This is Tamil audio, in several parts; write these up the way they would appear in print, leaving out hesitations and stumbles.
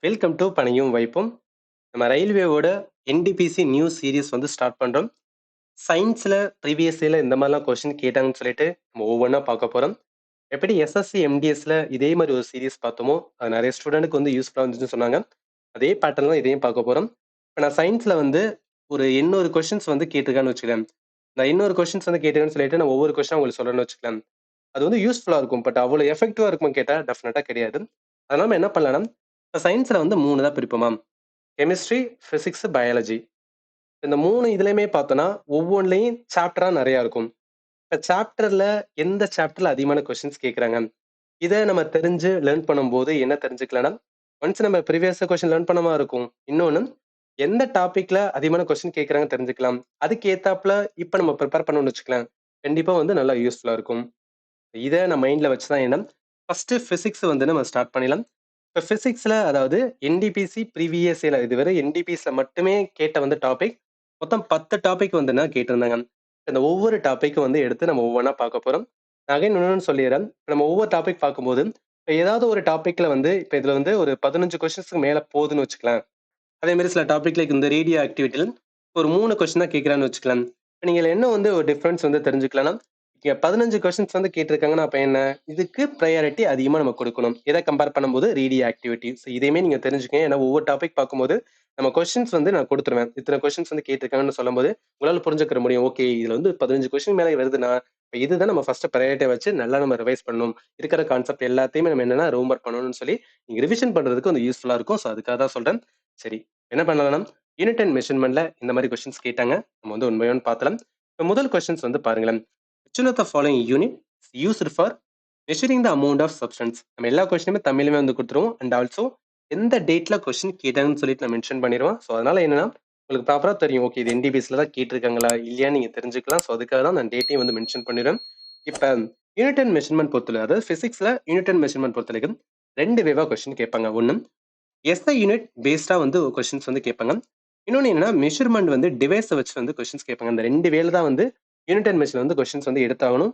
வெல்கம் டு பணியும் வைப்பும். நம்ம ரயில்வேவோட என்டிபிசி நியூஸ் சீரிஸ் வந்து ஸ்டார்ட் பண்றோம். சயின்ஸ்ல ப்ரீவியஸ் இயர்ல இந்த மாதிரிலாம் கொஸ்டின் கேட்டாங்கன்னு சொல்லிட்டு நம்ம ஒவ்வொன்றா பார்க்க போறோம். எப்படி எஸ்எஸ்சி எம்டிஎஸ்ல இதே மாதிரி ஒரு சீரிஸ் பார்த்தோமோ அது நிறைய ஸ்டூடெண்ட்க்கு வந்து யூஸ்ஃபுல்லாக இருந்துச்சுன்னு சொன்னாங்க. அதே பேட்டர்ன் தான் இதையும் பார்க்க போறோம். இப்போ நான் சயின்ஸ்ல வந்து ஒரு 800 கொஸ்டின்ஸ் வந்து கேட்டிருக்கான்னு வச்சுக்கலாம். நான் 800 கொஸ்டின்ஸ் வந்து கேட்டிருக்கேன்னு சொல்லிட்டு நான் ஒவ்வொரு கொஸ்டின் உங்களுக்கு சொல்றேன்னு வச்சுக்கலாம். அது வந்து யூஸ்ஃபுல்லா இருக்கும். பட் அவ்வளோ எஃபெக்டிவா இருக்குமா கேட்டா டெஃபினட்டா கிடையாது. அதனால நம்ம என்ன பண்ணலாம்னா, இப்போ சயின்ஸ்ல வந்து 3 தான் பிரிப்போமா? Chemistry, physics, biology. இந்த 3 இதுலயுமே பார்த்தோம்னா, ஒவ்வொன்லயும் சாப்டரா நெறைய இருக்கும். இப்ப சாப்டர்ல எந்த சாப்டர்ல அதிகமான கொஸ்டின்ஸ் கேட்குறாங்க? இத நம்ம தெரிஞ்சு லேர்ன் பண்ணும்போது என்ன தெரிஞ்சுக்கலாம்னா, ஒன்ஸ் நம்ம ப்ரீவியஸ் கொஸ்டின் லேர்ன் பண்ண மாரி இருக்கும். இன்னொன்னு, எந்த டாபிக்ல அதிகமான கொஸ்டின் கேட்குறாங்கன்னு தெரிஞ்சுக்கலாம். அதுக்கு ஏத்தாப்ல இப்ப நம்ம பிரிப்பேர் பண்ணோம்னு வச்சுக்கலாம். கண்டிப்பா வந்து நல்லா யூஸ்ஃபுல்லா இருக்கும். இத நான் மைண்ட்ல வச்சு தான் என்ன, ஃபர்ஸ்ட் பிசிக்ஸ் வந்து நம்ம ஸ்டார்ட் பண்ணிடலாம். இப்ப பிசிக்ஸ்ல அதாவது என்டிபிசி ப்ரீவியஸ் இயர்ல இதுவரை என்டிபிசில மட்டுமே கேட்ட வந்து டாபிக் மொத்தம் 10 டாபிக் வந்து என்ன கேட்டிருந்தாங்க. இந்த ஒவ்வொரு டாபிக்கும் வந்து எடுத்து நம்ம ஒவ்வொன்றா பார்க்க போறோம். நான் அகைன் இன்னொன்னு சொல்லிடுறேன். நம்ம ஒவ்வொரு டாபிக் பார்க்கும்போது, இப்ப ஏதாவது ஒரு டாபிக்ல வந்து இப்ப இதுல வந்து ஒரு 15 கொஸ்டின்ஸ்க்கு மேல போகுதுன்னு வச்சுக்கலாம். அதே மாதிரி சில டாபிக் லைக் இந்த ரேடியோ ஆக்டிவிட்டில ஒரு 3 கொஸ்டின் தான் கேட்கிறான்னு வச்சுக்கலாம். இப்ப நீங்க இதுல என்ன வந்து ஒரு டிஃபரன்ஸ் வந்து தெரிஞ்சுக்கலாம்னா, இங்க 15 கொஸ்டின்ஸ் வந்து கேட்டிருக்காங்கன்னா அப்ப என்ன? இதுக்கு பிரையாரிட்டி அதிகமா நம்ம கொடுக்கணும். எத கம்பேர் பண்ணும்போது ரேடியோ ஆக்டிவிட்டி. ஸோ இதையுமே நீங்க தெரிஞ்சுக்கங்க. ஏன்னா ஒவ்வொரு டாபிக் பார்க்கும்போது நம்ம கொஸ்டின்ஸ் வந்து நான் குடுத்துருவேன். இத்தன கொஸ்டின்ஸ் வந்து கேட்டிருக்காங்கன்னு சொல்லும்போது, உங்களால புரிஞ்சுக்கிற முடியும். ஓகே இதுல வந்து 15 கொஸ்டின் மேல வருதுன்னா, இப்ப இதுதான் நம்ம ஃபர்ஸ்ட் பிரையாரிட்டியா வச்சு நல்லா நம்ம ரிவைஸ் பண்ணணும். இருக்கிற கான்செப்ட் எல்லாத்தையுமே நம்ம என்னன்னா ஹோம்வொர்க் பண்ணணும்னு சொல்லி நீங்க ரிவிஷன் பண்றதுக்கு வந்து யூஸ்ஃபுல்லா இருக்கும். ஸோ அதுக்காக தான் சொல்றேன். சரி. என்ன பண்ணலாம்னா, யூனிட் அண்ட் மெஷர்மென்ட்ல இந்த மாதிரி கொஸ்டின்ஸ் கேட்டாங்க. நம்ம வந்து ஒன் பை ஒன் பார்த்தலாம். இப்ப முதல் கொஸ்டின்ஸ் வந்து பாருங்களேன். which one of the following unit is used for measuring the amount of substance? நம்ம எல்லா கொஸ்டினுமே தமிழ்லயுமே வந்து கொடுத்துருவோம். அண்ட் ஆல்சோ எந்த டேட்ல கொஸ்டின் கேட்டாங்கன்னு சொல்லிட்டு நான் மென்ஷன் பண்ணிடுவேன். ஸோ அதனால என்னன்னா உங்களுக்கு ப்ராப்பரா தெரியும். ஓகே இது என்டிபிஎஸ்ல தான் கேட்டிருக்காங்களா இல்லையான்னு நீங்க தெரிஞ்சுக்கலாம். ஸோ அதுக்காக தான் நான் டேட்டையும் வந்து மென்ஷன் பண்ணிடுறேன். இப்ப யூனிட் அண்ட் மெஷர்மெண்ட் பொறுத்தவரை அதாவது பிசிக்ஸ்ல யூனிட் அண்ட் மெஷர்மெண்ட் பொறுத்தவரைக்கும் 2 வேவா கொஸ்டின் கேட்பாங்க. ஒன்னு எஸ்ஐ யூனிட் பேஸ்டா வந்து கொஸ்டின்ஸ் வந்து கேட்பாங்க. இன்னொன்னு என்னன்னா மெஷர்மெண்ட் வந்து டிவைஸை வச்சு வந்து கொஸ்டின்ஸ் கேட்பாங்க. இந்த 2 வேல தான் வந்து யூனிட் அண்ட் மெஷர்ல வந்து கொஸ்டின்ஸ் வந்து எடுத்தாகணும்.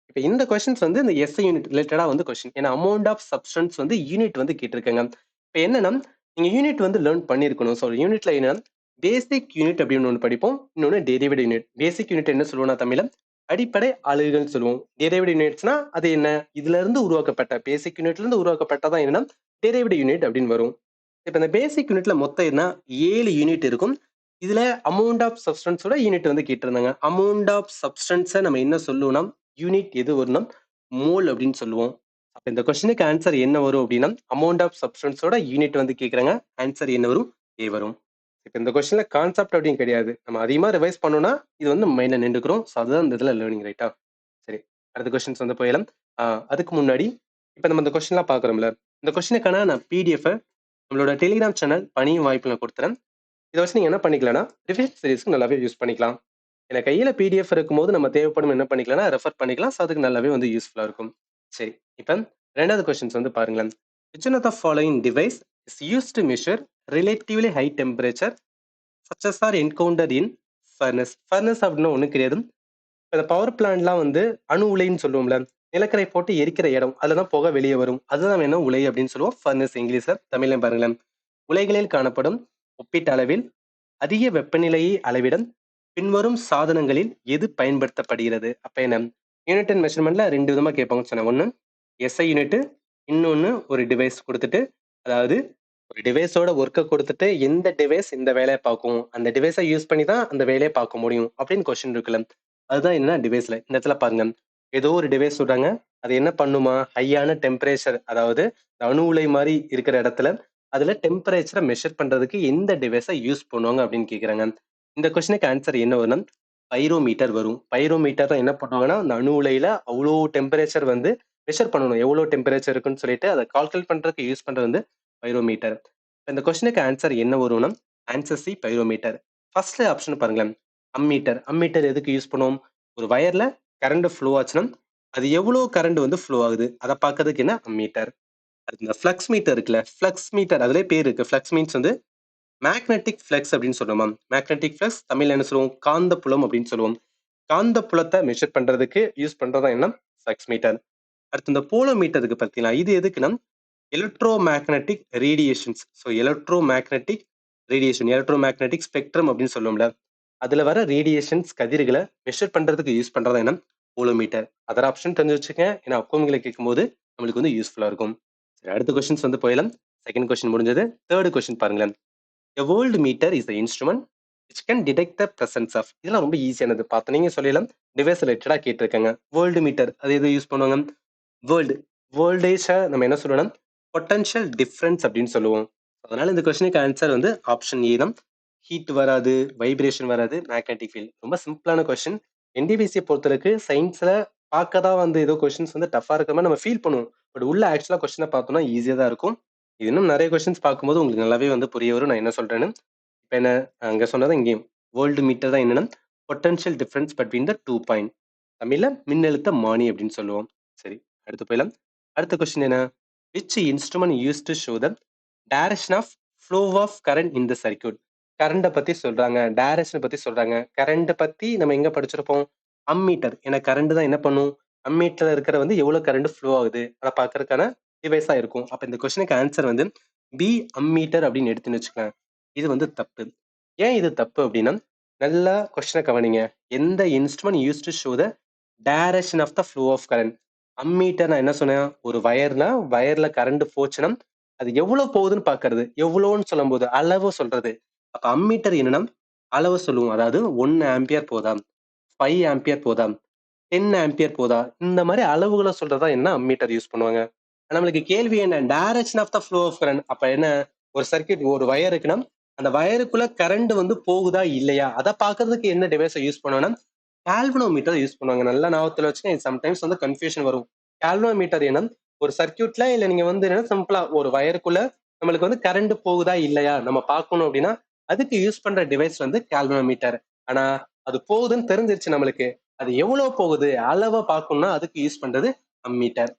இப்ப இந்த கொஸ்டின்ஸ் வந்து இந்த எஸ்ஐ யூனிட் ரிலேட்டடா வந்து கொஸ்டின். ஏன்னா அமௌண்ட் ஆஃப் சப்ஸ்டன்ஸ் வந்து யூனிட் வந்து கேட்டிருக்காங்க. இப்ப என்னன்னா நீங்க யூனிட் வந்து லேர்ன் பண்ணியிருக்கணும். ஸோ யூனிட்ல என்ன பேசிக் யூனிட் அப்படின்னு ஒன்று படிப்போம். இன்னொன்னு டெரிவேட் யூனிட். பேசிக் யூனிட் என்ன சொல்லுவோம்னா தமிழ்ல அடிப்படை அலகுகள் சொல்லுவோம். டெரிவேட் யூனிட்ஸ்னா அது என்ன? இதுல இருந்து உருவாக்கப்பட்ட பேசிக் யூனிட்ல இருந்து உருவாக்கப்பட்டதான் என்னன்னா டெரிவேட் யூனிட் அப்படின்னு வரும். இப்ப இந்த பேசிக் யூனிட்ல மொத்தம் என்ன 7 யூனிட் இருக்கும். இதுல அமௌண்ட் ஆஃப் சப்ஸ்டன்ஸோட யூனிட் வந்து கேட்டிருந்தாங்க. அமௌண்ட் ஆஃப் சப்ஸ்டன்ஸை நம்ம என்ன சொல்லுவோம்னா யூனிட் எது வரும்னா மோல் அப்படின்னு சொல்லுவோம். அப்ப இந்த கொஸ்டினுக்கு ஆன்சர் என்ன வரும் அப்படின்னா அமௌண்ட் ஆஃப் சப்ஸ்டன்ஸோட யூனிட் வந்து கேட்கறாங்க. ஆன்சர் என்ன வரும்? ஏ வரும். இப்ப இந்த கொஸ்டின்ல கான்செப்ட் அப்படின்னு கிடையாது. நம்ம அதிகமா ரிவைஸ் பண்ணோம்னா இது வந்து மைண்ட்ல நின்றுக்கிறோம். ஸோ அதுதான் இந்த இதுல லேர்னிங் ரைட்டா. சரி அடுத்த கொஸ்டின்ஸ் வந்து போயிடலாம். அதுக்கு முன்னாடி இப்ப நம்ம இந்த கொஸ்டின்லாம் பாக்குறோம்ல இந்த கொஸ்டினுக்கான நான் பிடிஎஃப் நம்மளோட டெலிகிராம் சேனல் பணியும் வாய்ப்பு நான் கொடுத்துறேன். இதை வச்சு நீங்க என்ன பண்ணிக்கலாம்னா ரிவிஷன் சீரிஸ்க்கு நல்லாவே யூஸ் பண்ணிக்கலாம். எனக்கு கையில பிடிஎஃப் இருக்கும்போது நம்ம தேவைப்படும் என்ன பண்ணிக்கலாம்னா ரெஃபர் பண்ணிக்கலாம். ஸோ அதுக்கு நல்லாவே வந்து யூஸ்ஃபுல்லா இருக்கும். சரி இப்போ ரெண்டாவது கொஸ்டின்ஸ் வந்து பாருங்களேன். which one of the following device is used to measure relatively high temperature such as are encountered in furnace? furnace அப்படின்னா ஒன்றும் கிடையாது. இந்த பவர் பிளான்ட்லாம் வந்து அணு உலைன்னு சொல்லுவோம்ல. நிலக்கரை போட்டு எரிக்கிற இடம். அதுலதான் புகை வெளியே வரும். அதுதான் வேணும் உலை அப்படின்னு சொல்லுவோம். ஃபர்னஸ் இங்கிலீஷ்ல. தமிழ்ல பாருங்களேன். உலைகளில் காணப்படும் ஒப்பீட்டு அளவில் அதிக வெப்பநிலையை அளவிட பின்வரும் சாதனங்களில் எது பயன்படுத்தப்படுகிறது? அப்ப என்ன யூனிட் அண்ட் மெஷர்மெண்ட்ல 2 விதமா கேட்பாங்கன்னு சொன்னேன். ஒண்ணு எஸ்ஐ யூனிட், இன்னொன்னு ஒரு டிவைஸ் கொடுத்துட்டு அதாவது ஒரு டிவைஸோட ஒர்க்கை கொடுத்துட்டு எந்த டிவைஸ் இந்த வேலையை பார்க்கும் அந்த டிவைஸை யூஸ் பண்ணி தான் அந்த வேலையை பார்க்க முடியும் அப்படின்னு கொஸ்டின் இருக்குல்ல. அதுதான் என்ன டிவைஸ்ல இந்த இடத்துல பாருங்க. ஏதோ ஒரு டிவைஸ் சொல்றாங்க. அது என்ன பண்ணுமா ஹையான டெம்பரேச்சர் அதாவது அணு உலை மாதிரி இருக்கிற இடத்துல அதுல டெம்பரேச்சரை மெஷர் பண்றதுக்கு எந்த டிவைஸை யூஸ் பண்ணுவாங்க அப்படின்னு கேக்குறாங்க. இந்த கொஸ்டினுக்கு ஆன்சர் என்ன வரும்? பைரோமீட்டர் வரும். பைரோமீட்டர் தான் என்ன பண்ணுவாங்கன்னா அந்த அணு உலையில அவ்வளோ டெம்பரேச்சர் வந்து மெஷர் பண்ணணும். எவ்வளவு டெம்பரேச்சர் இருக்குன்னு சொல்லிட்டு அதை கால்குலேட் பண்றதுக்கு யூஸ் பண்றது வந்து பைரோமீட்டர். இந்த கொஸ்டினுக்கு ஆன்சர் என்ன வரும்னா answer C pyrometer. First option பாருங்களேன். அம்மீட்டர். அம்மீட்டர் எதுக்கு யூஸ் பண்ணுவோம்? ஒரு வயர்ல கரண்ட் ஃப்ளோ ஆச்சுன்னா அது எவ்வளவு கரண்ட் வந்து ஃப்ளோ ஆகுது அதை பார்க்கறதுக்கு என்ன அம்மீட்டர். அடுத்து இந்த ஃப்ளக்ஸ் மீட்டர் இருக்குல்ல. ஃப்ளக்ஸ் மீட்டர் அதுலயே பேர் இருக்கு. ஃப்ளக்ஸ் மீன்ஸ் வந்து மேக்னெட்டிக் ஃப்ளக்ஸ் அப்படின்னு சொல்லுவோம். மேக்னெட்டிக் ஃப்ளக்ஸ் தமிழ்ல என்ன சொல்லுவோம்? காந்த புலம் அப்படின்னு சொல்லுவோம். காந்த புலத்தை மெஷர் பண்றதுக்கு யூஸ் பண்றதா என்ன ஃப்ளக்ஸ் மீட்டர். அடுத்து இந்த போலோ மீட்டருக்கு பார்த்தீங்களா இது எதுக்குன்னா electromagnetic radiations. So electromagnetic radiation, electromagnetic spectrum அப்படின்னு சொல்லுவோம்ல. அதுல வர ரேடியேஷன்ஸ் கதிர்களை மெஷர் பண்றதுக்கு யூஸ் பண்றது என்ன? போலோமீட்டர். அதர் ஆப்ஷன் தெரிஞ்சு வச்சுக்கேன். ஏன்னா அக்கௌண்ட்களை கேட்கும்போது நம்மளுக்கு வந்து யூஸ்ஃபுல்லா இருக்கும். சரி, அடுத்த கொஸ்டின்ஸ் வந்து போயிடலாம். செகண்ட் கொஸ்டின் முடிஞ்சது. தேர்ட் கொஸ்டின் பாருங்களேன். A voltmeter is the instrument which can detect the presence of. இதெல்லாம் ரொம்ப ஈஸியானது. பார்த்து நீங்க சொல்லிடலாம். டிவைஸ் ரிலேட்டடா கேட்டிருக்காங்க. வோல்ட் மீட்டர் அது எது யூஸ் பண்ணுவாங்க? வேர்ல்டு வோல்டேஜ நம்ம என்ன சொல்லணும்? பொட்டன்ஷியல் டிஃபரன்ஸ் அப்படின்னு சொல்லுவோம். அதனால இந்த கொஸ்டினுக்கு ஆன்சர் வந்து ஆப்ஷன் ஏ தான். ஹீட் வராது, வைப்ரேஷன் வராது, மேக்னெட்டிக் ஃபீல்ட். ரொம்ப சிம்பிளான கொஸ்டின். என்டிபிசியை பொறுத்தவரைக்கு சயின்ஸ்ல பார்க்க தான் வந்து ஏதோ கொஸ்டின்ஸ் வந்து டஃபா இருக்கிற மாதிரி நம்ம ஃபீல் பண்ணுவோம். பட் உள்ள ஆக்சுவலா கொஸ்டினை பார்த்தோம்னா ஈஸியா தான் இருக்கும். இது இன்னும் நிறைய கொஸ்டின்ஸ் பார்க்கும்போது உங்களுக்கு நல்லாவே வந்து புரிய வரும் நான் என்ன சொல்றேன்னு. இப்ப என்ன அங்க சொன்னது இங்கேயும் வோல்ட் மீட்டர் தான் என்னன்னா potential difference between the 2 point. தமிழ்ல மின்னழுத்த மானி அப்படின்னு சொல்லுவோம். சரி, அடுத்து போயிடலாம். அடுத்த கொஸ்டின் என்ன? Which instrument use to show the direction of flow of current in the circuit. கரண்ட பத்தி சொல்றாங்க, டைரக்ஷன் பத்தி சொல்றாங்க. கரண்ட் பத்தி நம்ம எங்க படிச்சிருப்போம்? அம்மீட்டர். ஏன்னா கரண்ட் தான் என்ன பண்ணும்? அம்மீட்டர்ல இருக்கிற வந்து எவ்வளவு கரண்ட் ஃப்ளோ ஆகுது அதை பார்க்கறதுக்கான டிவைஸா இருக்கும். அப்ப இந்த கொஸ்டினுக்கு ஆன்சர் வந்து பி அம்மீட்டர் அப்படின்னு எடுத்துன்னு வச்சுக்கலாம். இது வந்து தப்பு. ஏன் இது தப்பு அப்படின்னா, நல்லா கொஸ்டினை கவனிங்க. எந்த instrument use to show the direction of the flow of current. Ammeter நான் என்ன சொன்னேன்? ஒரு வயர்ல கரண்ட் போச்சுன்னா அது எவ்வளவு போகுதுன்னு பாக்குறது. எவ்வளவுன்னு சொல்லும் போது அளவு சொல்றது. அப்ப அம்மீட்டர் என்னன்னா அளவு சொல்லுவோம். அதாவது 1 ஆம்பியர் போதா, 5 ஆம்பியர் போதா, 10 ஆம்பியர் போதா, இந்த மாதிரி அளவுகளை சொல்றதா என்ன அம்மீட்டர் யூஸ் பண்ணுவாங்க. நம்மளுக்கு கேள்வி என்ன? Direction of the flow of current. அப்ப என்ன? ஒரு சர்க்யூட், ஒரு வயர் இருக்குன்னா அந்த வயருக்குள்ள கரண்ட் வந்து போகுதா இல்லையா அதை பாக்குறதுக்கு என்ன டிவைஸை யூஸ் பண்ணுவோம்னா கால்வனோமீட்டர் யூஸ் பண்ணுவாங்க. நல்லா ஞாபகத்துல வச்சுக்க. சம்டைம்ஸ் வந்து கன்ஃபியூஷன் வரும். கால்வனோமீட்டர் என்ன? ஒரு சர்க்யூட்ல இல்ல நீங்க வந்து என்ன சிம்பிளா ஒரு வயருக்குள்ள நம்மளுக்கு வந்து கரண்ட் போகுதா இல்லையா நம்ம பார்க்கணும் அப்படின்னா அதுக்கு யூஸ் பண்ற டிவைஸ் வந்து கால்வனோமீட்டர். ஆனா அது போகுதுன்னு தெரிஞ்சிருச்சு நம்மளுக்கு. அது எவ்வளவு போகுது அளவை பார்க்கணும்னா அதுக்கு யூஸ் பண்றது அம்மீட்டர்.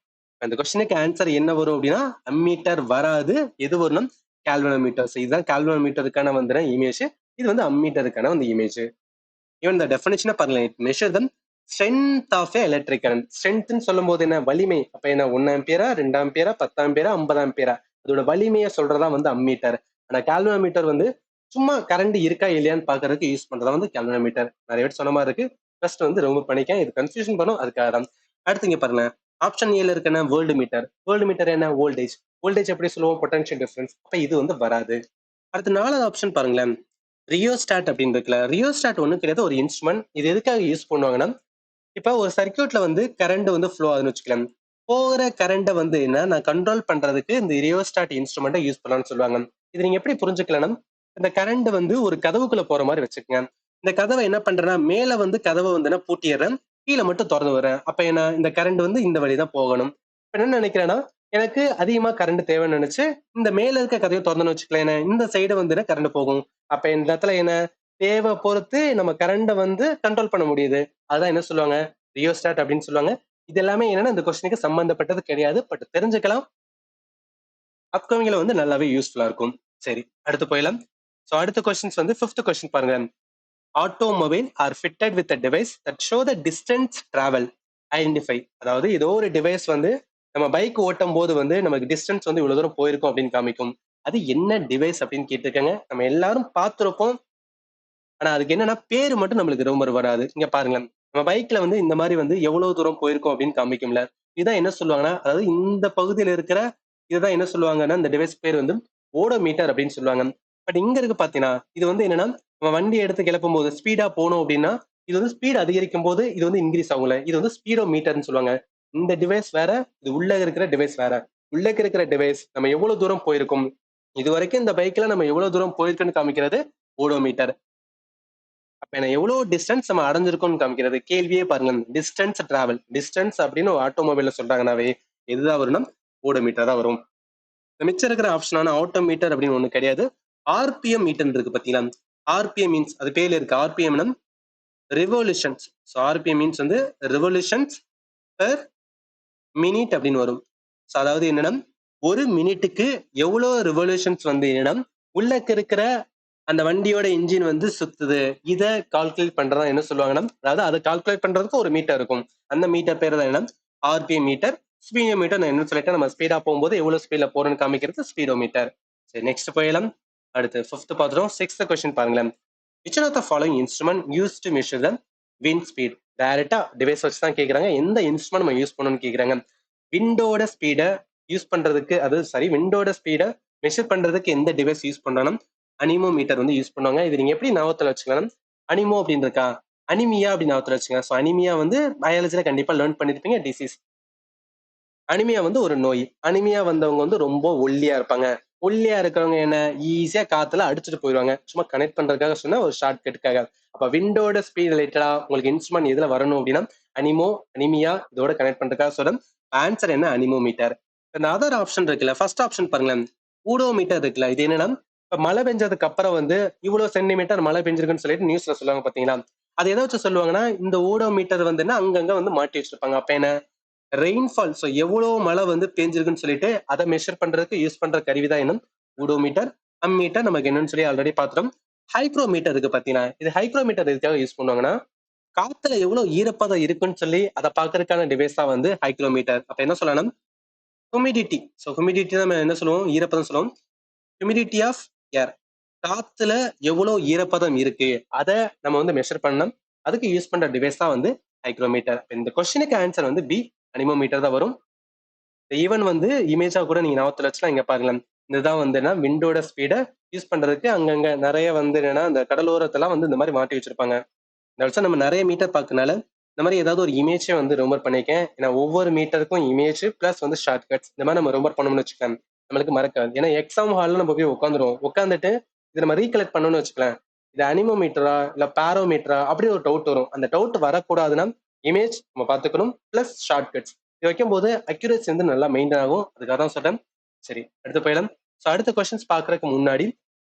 அந்த கொஸ்டினுக்கு ஆன்சர் என்ன வரும் அப்படின்னா அம்மீட்டர் வராது. எது வரணும்? கால்வனோமீட்டர். இதுதான் கால்வனோமீட்டருக்கான வந்து இமேஜ். இது வந்து அம்மீட்டருக்கான வந்து இமேஜ். ஈவன் த டெஃபினிஷனை பாருங்க. It measure them strength of a electric current. ஸ்ட்ரென்த்னு சொல்லும் போது என்ன? வலிமை. அப்ப என்ன 1 ஆம்பியரா, 2 ஆம்பியரா, 10 ஆம்பியரா, 50 ஆம்பியரா, அதோட வலிமையை சொல்றதா வந்து அம்மீட்டர். ஆனா கால்வனோமீட்டர் வந்து சும்மா கரண்ட் இருக்கா இல்லையான்னு பாக்குறதுக்கு யூஸ் பண்றதா வந்து கால்வனோமீட்டர். நிறைய பேர் சொன்ன மாதிரி இருக்கு. ஃபர்ஸ்ட் வந்து ரொம்ப பண்ணிக்க. இது கன்ஃபியூஷன் பண்ணும். அதுக்காக தான். அடுத்து இங்க பாருங்க. ஆப்ஷன் ஏல இருக்குன்னா வேர்ல்டு மீட்டர். வேர்ல்டு மீட்டர் என்ன? வோல்டேஜ். வோல்டேஜ் எப்படி சொல்லுவோம்? Potential difference. அப்ப இது வந்து வராது. அடுத்து 4வது ஆப்ஷன் பாருங்களேன். ரியோஸ்டாட் அப்படின்னு இருக்குல்ல. ரியோஸ்டாட் ஒண்ணும் கிடையாது, ஒரு இன்ஸ்ட்ருமெண்ட். இது எதுக்காக யூஸ் பண்ணுவாங்கன்னா, இப்ப ஒரு சர்க்யூட்ல வந்து கரண்ட் வந்து ஃப்ளோ ஆகுதுன்னு வச்சுக்கலாம். போகிற கரண்ட வந்து என்ன நான் கண்ட்ரோல் பண்றதுக்கு இந்த ரியோஸ்டாட் இன்ஸ்ட்ருமெண்ட்டை யூஸ் பண்ணலாம்னு சொல்லுவாங்க. இது நீங்க எப்படி புரிஞ்சுக்கலன்னா, இந்த கரண்ட் வந்து ஒரு கதவுக்குள்ள போற மாதிரி வச்சுக்கங்க. இந்த கதவை என்ன பண்றேன்னா மேல வந்து கதவை வந்து நான் பூட்டிடுறேன், கீழே மட்டும் திறந்து வரேன். அப்ப என்ன? இந்த கரண்ட் வந்து இந்த வழிதான் போகணும். இப்ப என்ன நினைக்கிறேன்னா, எனக்கு அதிகமா கரண்ட் தேவைன்னு நினைச்சு இந்த மேல இருக்க கதவை திறந்துன்னு வச்சுக்கலாம். என்ன? இந்த சைடு வந்து கரண்ட் போகும். அப்ப இந்த இடத்துல என்ன? தேவை பொறுத்து நம்ம கரண்ட வந்து கண்ட்ரோல் பண்ண முடியுது. அதான் என்ன சொல்லுவாங்க? ரியோஸ்டாட் அப்படின்னு சொல்லுவாங்க. இது எல்லாமே என்னன்னா இந்த கொஸ்டினுக்கு சம்பந்தப்பட்டது கிடையாது. பட் தெரிஞ்சுக்கலாம். அப்கமிங்ல வந்து நல்லாவே யூஸ்ஃபுல்லா இருக்கும். சரி, அடுத்து போயிடலாம். சோ அடுத்த கொஸ்டின்ஸ் வந்து 5th கொஸ்டின் பாருங்க. Automobile are fitted with a device that show the distance travel identify. அதாவது ஏதோ ஒரு டிவைஸ் வந்து நம்ம பைக் ஓட்டும் போது வந்து நமக்கு டிஸ்டன்ஸ் வந்து இவ்வளவு தூரம் போயிருக்கும் அப்படின்னு காமிக்கும். அது என்ன டிவைஸ் அப்படின்னு கேட்டிருக்காங்க. நம்ம எல்லாரும் பார்த்திருப்போம். ஆனா அதுக்கு என்னன்னா பேரு மட்டும் நம்மளுக்கு ரொம்ப வராது. இங்க பாருங்க. நம்ம பைக்ல வந்து இந்த மாதிரி வந்து எவ்வளவு தூரம் போயிருக்கும் அப்படின்னு காமிக்கும்ல. இதான் என்ன சொல்லுவாங்கன்னா, அதாவது இந்த பகுதியில இருக்கிற இதுதான் என்ன சொல்லுவாங்கன்னா, இந்த டிவைஸ் பேர் வந்து ஓடோமீட்டர் அப்படின்னு சொல்லுவாங்க. பட் இங்க இருக்கு பாத்தீங்கன்னா, இது வந்து என்னன்னா நம்ம வண்டி எடுத்து கிளப்பும் போது ஸ்பீடா போனோம் அப்படின்னா இது வந்து ஸ்பீட் அதிகரிக்கும் போது இது வந்து இன்க்ரீஸ் ஆகும்ல. இது வந்து ஸ்பீடோ மீட்டர்னு சொல்லுவாங்க. இந்த டிவைஸ் வேற, இது உள்ள இருக்கிற டிவைஸ் வேற. உள்ள இருக்கிற டிவைஸ் நம்ம எவ்வளவு தூரம் போயிருக்கும், இது வரைக்கும் இந்த பைக்ல நம்ம எவ்வளவு தூரம் போயிருக்குன்னு காமிக்கிறது ஓடோமீட்டர். அப்ப நான் எவ்வளவு டிஸ்டன்ஸ் நம்ம அடைஞ்சிருக்கோம்னு காமிக்கிறது. கேள்வியே பாருங்க. Distance travel. டிஸ்டன்ஸ் அப்படின்னு ஆட்டோமொபைல்ல சொல்றாங்கன்னாவே எதுதான் வரும்னா ஓடோமீட்டர் தான் வரும். மிச்சம் இருக்கிற ஆப்ஷனான ஆட்டோமீட்டர் அப்படின்னு ஒண்ணு கிடையாது. ஆர்பிஎம் மீட்டர் இருக்கு பாத்தீங்களா. ஆர்பிஎம் மீன்ஸ் அது பேர்ல இருக்கு. ஆர்பிஎம் ரிவல்யூஷன்ஸ். ஸோ ஆர்பிஎம் மீன்ஸ் வந்து ரிவல்யூஷன்ஸ் பெர் மினிட் அப்படின்னு வரும். ஸோ அதாவது என்னன்னா ஒரு மினிட்டுக்கு எவ்வளவு ரிவல்யூஷன்ஸ் வந்து என்னன்னா உள்ள இருக்கிற அந்த வண்டியோட இன்ஜின் வந்து சுத்துது. இதை கால்குலேட் பண்றதா என்ன சொல்லுவாங்கன்னா, அதாவது அதை கால்குலேட் பண்றதுக்கு ஒரு மீட்டர் இருக்கும். அந்த மீட்டர் பேர் தான் என்ன? RPM metre. ஸ்பீடோமீட்டர் நான் என்ன சொல்லிட்டேன், நம்ம ஸ்பீடா போகும்போது எவ்வளவு ஸ்பீட்ல போறோம்னு காமிக்கிறது ஸ்பீடோமீட்டர். சரி, நெக்ஸ்ட் போயிடலாம். அடுத்து 5th பார்த்துட்டோம். 6th கொஸ்டின் பாருங்களேன். Which are the following instrument use to measure the wind speed? டைரக்டா டிவைஸ் வச்சு தான் கேக்குறாங்க. எந்த இன்ஸ்ட்ருமெண்ட் நம்ம யூஸ் பண்ணணும்னு கேக்குறாங்க. விண்டோட ஸ்பீட யூஸ் பண்றதுக்கு, அது சரி, விண்டோட ஸ்பீட மெஷர் பண்றதுக்கு எந்த டிவைஸ் யூஸ் பண்றோம்னா அனிமோமீட்டர் வந்து யூஸ் பண்ணுவாங்க. இது நீங்க எப்படி ஞாபகத்துல வச்சுக்கலாம், அனிமோ அப்படின்னு இருக்கா, அனிமியா அப்படின்னு ஞாபகத்துல வச்சுங்க. ஸோ அனிமியா வந்து பயாலஜில கண்டிப்பா லேர்ன் பண்ணிருப்பீங்க, டிசீஸ். அனிமியா வந்து ஒரு நோய். அனிமியா வந்தவங்க வந்து ரொம்ப ஒல்லியா இருப்பாங்க. ஒல்லியா இருக்கிறவங்க என்ன ஈஸியா காத்துல அடிச்சுட்டு போயிருவாங்க. சும்மா கனெக்ட் பண்றதுக்காக சொன்ன ஒரு ஷார்ட் கட்டுக்காக. அப்ப விண்டோட ஸ்பீட் ரிலேட்டடா உங்களுக்கு இன்ஸ்ட்ருமெண்ட் எதுல வரணும் அப்படின்னா அனிமோ, அனிமியா இதோட கனெக்ட் பண்றதுக்காக சொல்றேன். ஆன்சர் என்ன, அனிமோமீட்டர். இந்த அதர் ஆப்ஷன் இருக்குல்ல, ஃபர்ஸ்ட் ஆப்ஷன் பாருங்களேன், ஊடோமீட்டர் இருக்குல்ல. இது என்னன்னா இப்ப மழை பெஞ்சதுக்கு அப்புறம் வந்து இவ்வளவு சென்டிமீட்டர் மழை பெஞ்சிருக்குன்னு சொல்லிட்டு நியூஸ்ல சொல்லுவாங்க பாத்தீங்களா. அது எதை வச்சு சொல்லுவாங்கன்னா இந்த ஊடோமீட்டர் வந்து அங்கங்க வந்து மாட்டி வச்சிருப்பாங்க. அப்ப என்ன, ரெயின்ஃபால், ஸோ எவ்வளவு மழை வந்து பேஞ்சிருக்குன்னு சொல்லிட்டு அதை மெஷர் பண்றதுக்கு யூஸ் பண்ற கருவி தான் என்னும் ஊடோமீட்டர். அம்மீட்டர் நமக்கு என்னன்னு சொல்லி ஆல்ரெடி பாத்துறோம். ஹைக்ரோமீட்டர் இருக்கு பாத்தீங்கன்னா, இது ஹைக்ரோமீட்டர் எதுக்காக யூஸ் பண்ணுவாங்கன்னா காத்துல எவ்வளவு ஈரப்பதம் இருக்குன்னு சொல்லி அதை பாக்குறதுக்கான டிவைஸ் தான் வந்து ஹைக்ரோமீட்டர். அப்ப என்ன சொல்லணும், ஹுமிடிட்டி. ஸோ ஹுமிடிட்டி நம்ம என்ன சொல்லுவோம், ஈரப்பதம் சொல்லுவோம். ஹுமிடிட்டி ஆஃப் ஏர், காத்துல எவ்வளவு ஈரப்பதம் இருக்கு அதை நம்ம வந்து மெஷர் பண்ணணும். அதுக்கு யூஸ் பண்ற டிவைஸ் தான் வந்து ஹைக்ரோமீட்டர். இந்த கொஸ்டினுக்கு ஆன்சர் வந்து பி, அனிமோமீட்டர் தான் வரும். ஈவன் வந்து இமேஜா கூட நீங்க ஞாபகத்துல வச்சுலாம். இங்க பாருங்களேன், இதுதான் வந்து என்ன, விண்டோட ஸ்பீட யூஸ் பண்றதுக்கு அங்கங்க நிறைய வந்து என்னன்னா இந்த கடலோரத்தெல்லாம் வந்து இந்த மாதிரி மாட்டி வச்சிருப்பாங்க. ஆல்சோ நம்ம நிறைய மீட்டர் பார்க்கறனால இந்த மாதிரி ஏதாவது ஒரு இமேஜை வந்து ரிமூவ் பண்ணிக்கேன். ஏன்னா ஒவ்வொரு மீட்டருக்கும் இமேஜ் பிளஸ் வந்து ஷார்ட் கட்ஸ் இந்த மாதிரி நம்ம ரிமூவ் பண்ணணும்னு வச்சுக்கலாம், நம்மளுக்கு மறக்காது. ஏன்னா எக்ஸாம் ஹால்ல நம்ம போய் உட்காந்துருவோம், உட்காந்துட்டு இதை நம்ம ரீகலெக்ட் பண்ணணும்னு வச்சுக்கலாம். இது அனிமோமீட்டரா இல்ல பாரோமீட்டரா அப்படி ஒரு டவுட் வரும். அந்த டவுட் வரக்கூடாதுன்னா இமேஜ் நம்ம பார்த்துக்கணும் பிளஸ் ஷார்ட் கட்ஸ் இது வைக்கும் போது அக்யூரேசி வந்து நல்லா மெயின்டைன் ஆகும். அதுக்காக தான் சொல்றேன். சரி, அடுத்து போயிடலாம். ஸோ அடுத்த கொஸ்டின்ஸ் பார்க்கறதுக்கு முன்னாடி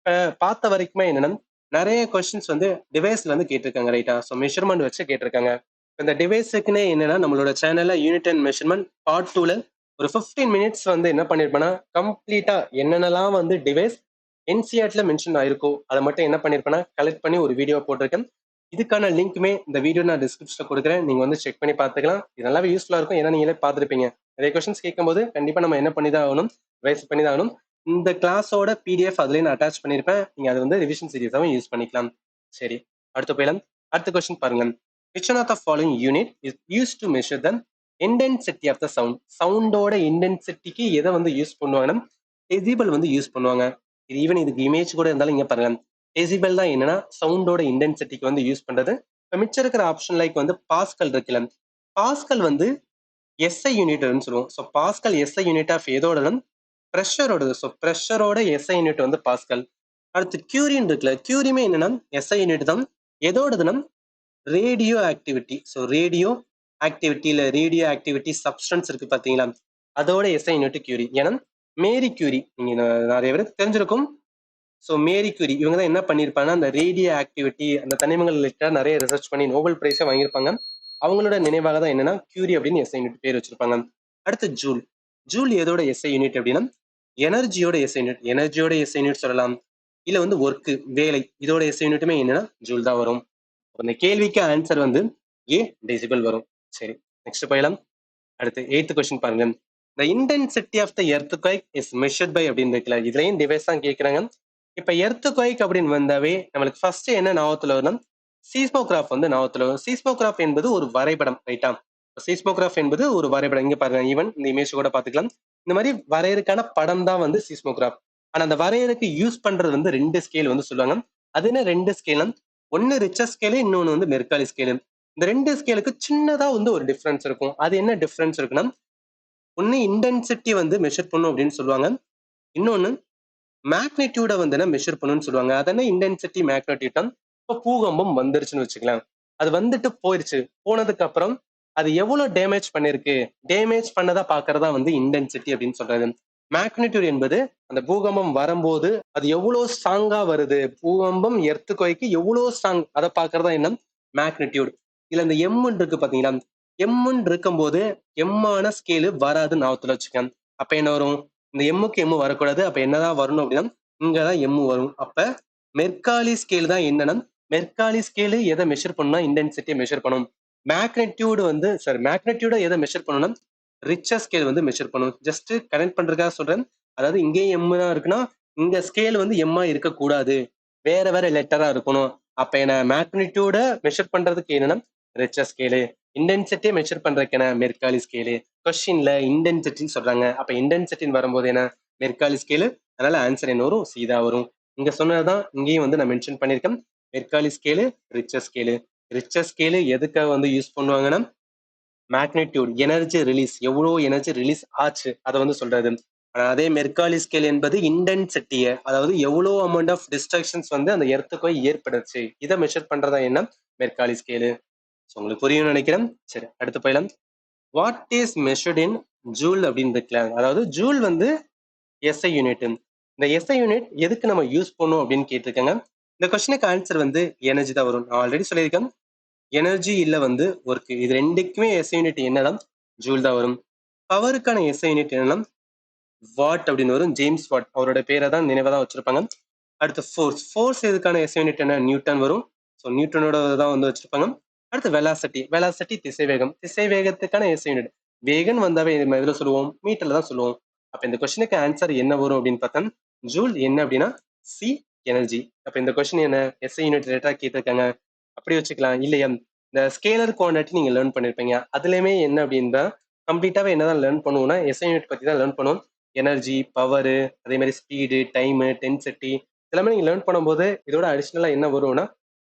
பார்த்த வரைக்குமே என்னன்னா நிறைய கொஸ்டின்ஸ் வந்து டிவைஸ்ல இருந்து கேட்டிருக்காங்க, ரைட்டா. ஸோ மெஷர்மெண்ட் வச்சு கேட்டிருக்காங்க. இந்த டிவைஸுக்குன்னே என்னன்னா நம்மளோட சேனல்ல யூனிட் அண்ட் மெஷர்மெண்ட் பார்ட் 2ல ஒரு 15 மினிட்ஸ் வந்து என்ன பண்ணிருப்பேன்னா கம்ப்ளீட்டா என்னென்னலாம் வந்து டிவைஸ் என்சிஆர்டில மென்ஷன் ஆயிருக்கோ அதை மட்டும் என்ன பண்ணிருப்பேன்னா கலெக்ட் பண்ணி ஒரு வீடியோ போட்டிருக்கேன். இதுக்கான லிங்க்குமே இந்த வீடியோ நான் டிஸ்கிரிப்ஷன்ல கொடுக்குறேன், நீங்க வந்து செக் பண்ணி பார்த்துக்கலாம். இது நல்லாவே யூஸ்ஃபுல்லா இருக்கும். ஏன்னா நீங்களே பார்த்துருப்பீங்க, நிறைய கொஸ்டின்ஸ் கேட்கும்போது கண்டிப்பா நம்ம என்ன பண்ணி தான் ஆகணும், ரிவைஸ் பண்ணி தான் ஆகணும். இந்த கிளாஸோட பிடிஎஃப் அதுலயே நான் அட்டாச் பண்ணிருப்பேன், நீங்க அது வந்து ரிவிஷன் சீரிஸாவும் யூஸ் பண்ணிக்கலாம். சரி, அடுத்து போயிடலாம். அடுத்த கொஸ்டின் பாருங்க. which one of the following unit is used to measure the intensity of the sound? சவுண்டோட இன்டென்சிட்டிக்கு எதை வந்து யூஸ் பண்ணுவாங்கன்னா டெசிபல் வந்து யூஸ் பண்ணுவாங்க. இது ஈவன் இதுக்கு இமேஜ் கூட இருந்தாலும் இங்க பாருங்க, டெசிபல் தான் என்னன்னா சவுண்டோட இன்டென்சிட்டிக்கு வந்து யூஸ் பண்றது. இப்போ மிச்சம் இருக்கிற ஆப்ஷன் லைக் வந்து பாஸ்கல் இருக்குல்ல, பாஸ்கல் வந்து எஸ்ஐ யூனிட்னு சொல்லுவோம். So Pascal SI unit of எதோட, ப்ரெஷரோட. ஸோ ப்ரெஷரோட எஸ்ஐ யூனிட் வந்து பாஸ்கல். அடுத்து கியூரின் இருக்குல்ல, கியூரியுமே என்னன்னா எஸ்ஐ யூனிட் தான். எதோடதுன்னா radioactivity. So radioactivity இல்ல ரேடியோ ஆக்டிவிட்டி சப்ஸ்டன்ஸ் இருக்கு பாத்தீங்களா, அதோட எஸ்ஐ யூனிட் கியூரி. ஏன்னா மேரி கியூரி நீங்க நிறைய பேருக்கு தெரிஞ்சிருக்கும். ஸோ மேரி கியூரி இவங்க தான் என்ன பண்ணியிருப்பாங்கன்னா அந்த ரேடியோ ஆக்டிவிட்டி அந்த தனிமங்கள் ரிலேட்டடா நிறைய ரிசர்ச் பண்ணி நோபல் பிரைஸை வாங்கியிருப்பாங்க. அவங்களோட நினைவாக தான் என்னன்னா கியூரி அப்படின்னு எஸ்ஐ யூனிட் பேர் வச்சிருப்பாங்க. அடுத்து ஜூல். ஜூல் எதோட எஸ்ஐ யூனிட் அப்படின்னா எனர்ஜியோட எஸ்ஐ யூனிட். எனர்ஜியோட எஸ்ஐ யூனிட் சொல்லலாம், இல்ல வந்து ஒர்க்கு வேலை, இதோட எஸ்ஐ யூனிட்டுமே என்னன்னா ஜூல் தான் வரும். அந்த கேள்விக்கு ஆன்சர் வந்து ஏ, டெசிபல் வரும். சரி, நெக்ஸ்ட் போயிடலாம். அடுத்து 8th கொஸ்டின் பாருங்க. the intensity of the earthquake is measured by அப்படின்னு இருக்குல்ல, இதுலயும் டிவைஸ் தான் கேட்கறாங்க. இப்ப எர்த்குவைக் அப்படின்னு வந்தாவே நம்மளுக்கு ஃபர்ஸ்ட் என்ன ஞாபகத்துல வரும், சீஸ்மோகிராஃப் வந்து ஞாபகத்துல வரும். சீஸ்மோகிராஃப் என்பது ஒரு வரைபடம், ரைட்டா. சீஸ்மோகிராஃப் என்பது ஒரு வரைபடம். இங்க பாருங்க, ஈவன் இந்த இமேஜ் கூட பாத்துக்கலாம். இந்த மாதிரி வரையறுக்கான படம் தான் வந்து சீஸ்மோகிராஃப். ஆனா அந்த வரையறுக்கு யூஸ் பண்றது வந்து 2 ஸ்கேல் வந்து சொல்லுவாங்க. அது என்ன 2 ஸ்கேல், ஒன்னு ரிச்சர் ஸ்கேலு, இன்னொன்னு வந்து மெர்காலி ஸ்கேலு. இந்த 2 ஸ்கேலுக்கு சின்னதா வந்து ஒரு டிஃபரன்ஸ் இருக்கும். அது என்ன டிஃபரன்ஸ் இருக்குன்னா, ஒன்னு இன்டென்சிட்டி வந்து மெஷர் பண்ணும் அப்படின்னு சொல்லுவாங்க, இன்னொன்னு மேக்னிடியூட வந்து மெஷர் பண்ணணும்னு சொல்லுவாங்க. அதன இன்டென்சிட்டி மேக்னிடியூட். இப்போ பூகம்பம் வந்துருச்சுன்னு வச்சுக்கலாம், அது வந்துட்டு போயிருச்சு, போனதுக்கு அப்புறம் அது எவ்வளவு டேமேஜ் பண்ணிருக்கு, டேமேஜ் பண்ணதா பாக்குறதா வந்து இன்டென்சிட்டி அப்படின்னு சொல்றது. மேக்னிடியூட் என்பது அந்த பூகம்பம் வரும்போது அது எவ்வளவு ஸ்ட்ராங்கா வருது, பூகம்பம் எர்த்குவைக்கு எவ்வளவு ஸ்ட்ராங் அதை பாக்குறதா என்ன மேக்னிடியூட். இல்ல இந்த எம் இருக்கு பாத்தீங்களா, எம் இருக்கும்போது எம்மான ஸ்கேலு வராது ஞாபகத்துல வச்சுக்கோங்க. அப்ப என்ன வரும், இந்த எம்முக்கு எம்மு வரக்கூடாது. அப்ப என்னதான் வரணும் அப்படின்னா இங்கதான் எம்மு வரும். அப்ப மெர்காலி ஸ்கேல் தான் என்னன்னா, மெர்காலி ஸ்கேலு எதை மெஷர் பண்ணா இன்டென்சிட்டியை மெஷர் பண்ணும், மேக்னிடியூடு வந்து சாரி மேக்னிடியூட எதை மெஷர் பண்ணணும், ரிச்சர் ஸ்கேல் வந்து மெஷர் பண்ணும். ஜஸ்ட் கனெக்ட் பண்றதுக்காக சொல்றேன். அதாவது இங்கேயும் எம் தான் இருக்குன்னா இந்த ஸ்கேல் வந்து எம்மா இருக்கக்கூடாது, வேற வேற லெட்டரா இருக்கணும். அப்ப என்ன மேக்னிடியூட மெஷர் பண்றதுக்கு என்னன்னா ரிச்சர் ஸ்கேலு, இன்டென்சிட்டியை மெஷர் பண்றதுக்கு என்ன மெர்காலி ஸ்கேலு. கொஸ்டின்ல இன்டென்சிட்டின்னு சொல்றாங்க, அப்ப இன்டென்சிட்டின்னு வரும்போது என்ன மெர்காலி ஸ்கேலு. அதனால ஆன்சர் என்ன வரும்? சி தான் வரும். இங்க சொன்னதுதான் இங்கேயும் வந்து நான் மென்ஷன் பண்ணியிருக்கேன். Mercalli scale, Richter scale. Richter scale எதுக்காக வந்து யூஸ் பண்ணுவாங்கன்னா மேக்னிடியூட், எனர்ஜி ரிலீஸ், எவ்வளோ எனர்ஜி ரிலீஸ் ஆச்சு அதை வந்து சொல்றது. அதே மெர்காலி ஸ்கேல் என்பது இன்டென்சிட்டியை, அதாவது எவ்வளோ அமௌண்ட் ஆஃப் டிஸ்ட்ரக்ஷன்ஸ் வந்து அந்த எர்த்துக்கு ஏற்படுச்சு, இதை மெஷர் பண்றதா என்ன மெர்காலி ஸ்கேலு. உங்களுக்கு புரியும்னு நினைக்கிறேன். சரி, அடுத்து போயிடலாம். What is measured in joule அப்படின்னு இருக்குல்ல, அதாவது ஜூல் வந்து எஸ்ஐ யூனிட். இந்த எஸ்ஐ யூனிட் எதுக்கு நம்ம யூஸ் பண்ணும் அப்படின்னு கேட்டிருக்காங்க. இந்த கொஸ்டினுக்கு ஆன்சர் வந்து எனர்ஜி தான் வரும். நான் ஆல்ரெடி சொல்லியிருக்கேன், எனர்ஜி இல்ல வந்து ஒர்க், இது ரெண்டுக்குமே எஸ்ஐ யூனிட் என்னதான் ஜூல் தான் வரும். பவருக்கான எஸ்ஐ யூனிட் என்னன்னா வாட் அப்படின்னு வரும். ஜேம்ஸ் வாட் அவரோட பேரை தான் நினைவா தான் வச்சிருப்பாங்க. அடுத்து ஃபோர்ஸ், ஃபோர்ஸ் எதுக்கான எஸ்ஐ யூனிட் என்ன நியூட்டன் வரும். ஸோ நியூட்டனோட தான் வந்து வச்சிருப்பாங்க. அடுத்து வெலாசிட்டி, வெலாசிட்டி திசைவேகம், திசைவேகத்துக்கான எஸ்ஐ யூனிட். வேகன் வந்தாவே நம்ம எதுல சொல்லுவோம்? மீட்டர்ல தான் சொல்லுவோம். அப்ப இந்த கொஸ்டினுக்கு ஆன்சர் என்ன வரும் அப்படின்னு பார்த்தா ஜூல் என்ன அப்படின்னா சி எனர்ஜி. அப்ப இந்த கொஸ்டின் என்ன எஸ்ஐ யூனிட் ரிலேட்டடா கேட்டிருக்காங்க, அப்படி வச்சுக்கலாம். இல்லையா இந்த ஸ்கேலர் குவான்டிட்டி நீங்க லேர்ன் பண்ணிருப்பீங்க, அதுலயுமே என்ன அப்படின்னா கம்ப்ளீட்டாவே என்னதான் லேர்ன் பண்ணுவோம்னா எஸ்ஐ யூனிட் பத்தி தான் லேர்ன் பண்ணுவோம். எனர்ஜி, பவர், அதே மாதிரி ஸ்பீடு, டைம், டென்சிட்டி எல்லாமே நீங்க லேர்ன் பண்ணும்போது இதோட அடிஷனலா என்ன வரும்னா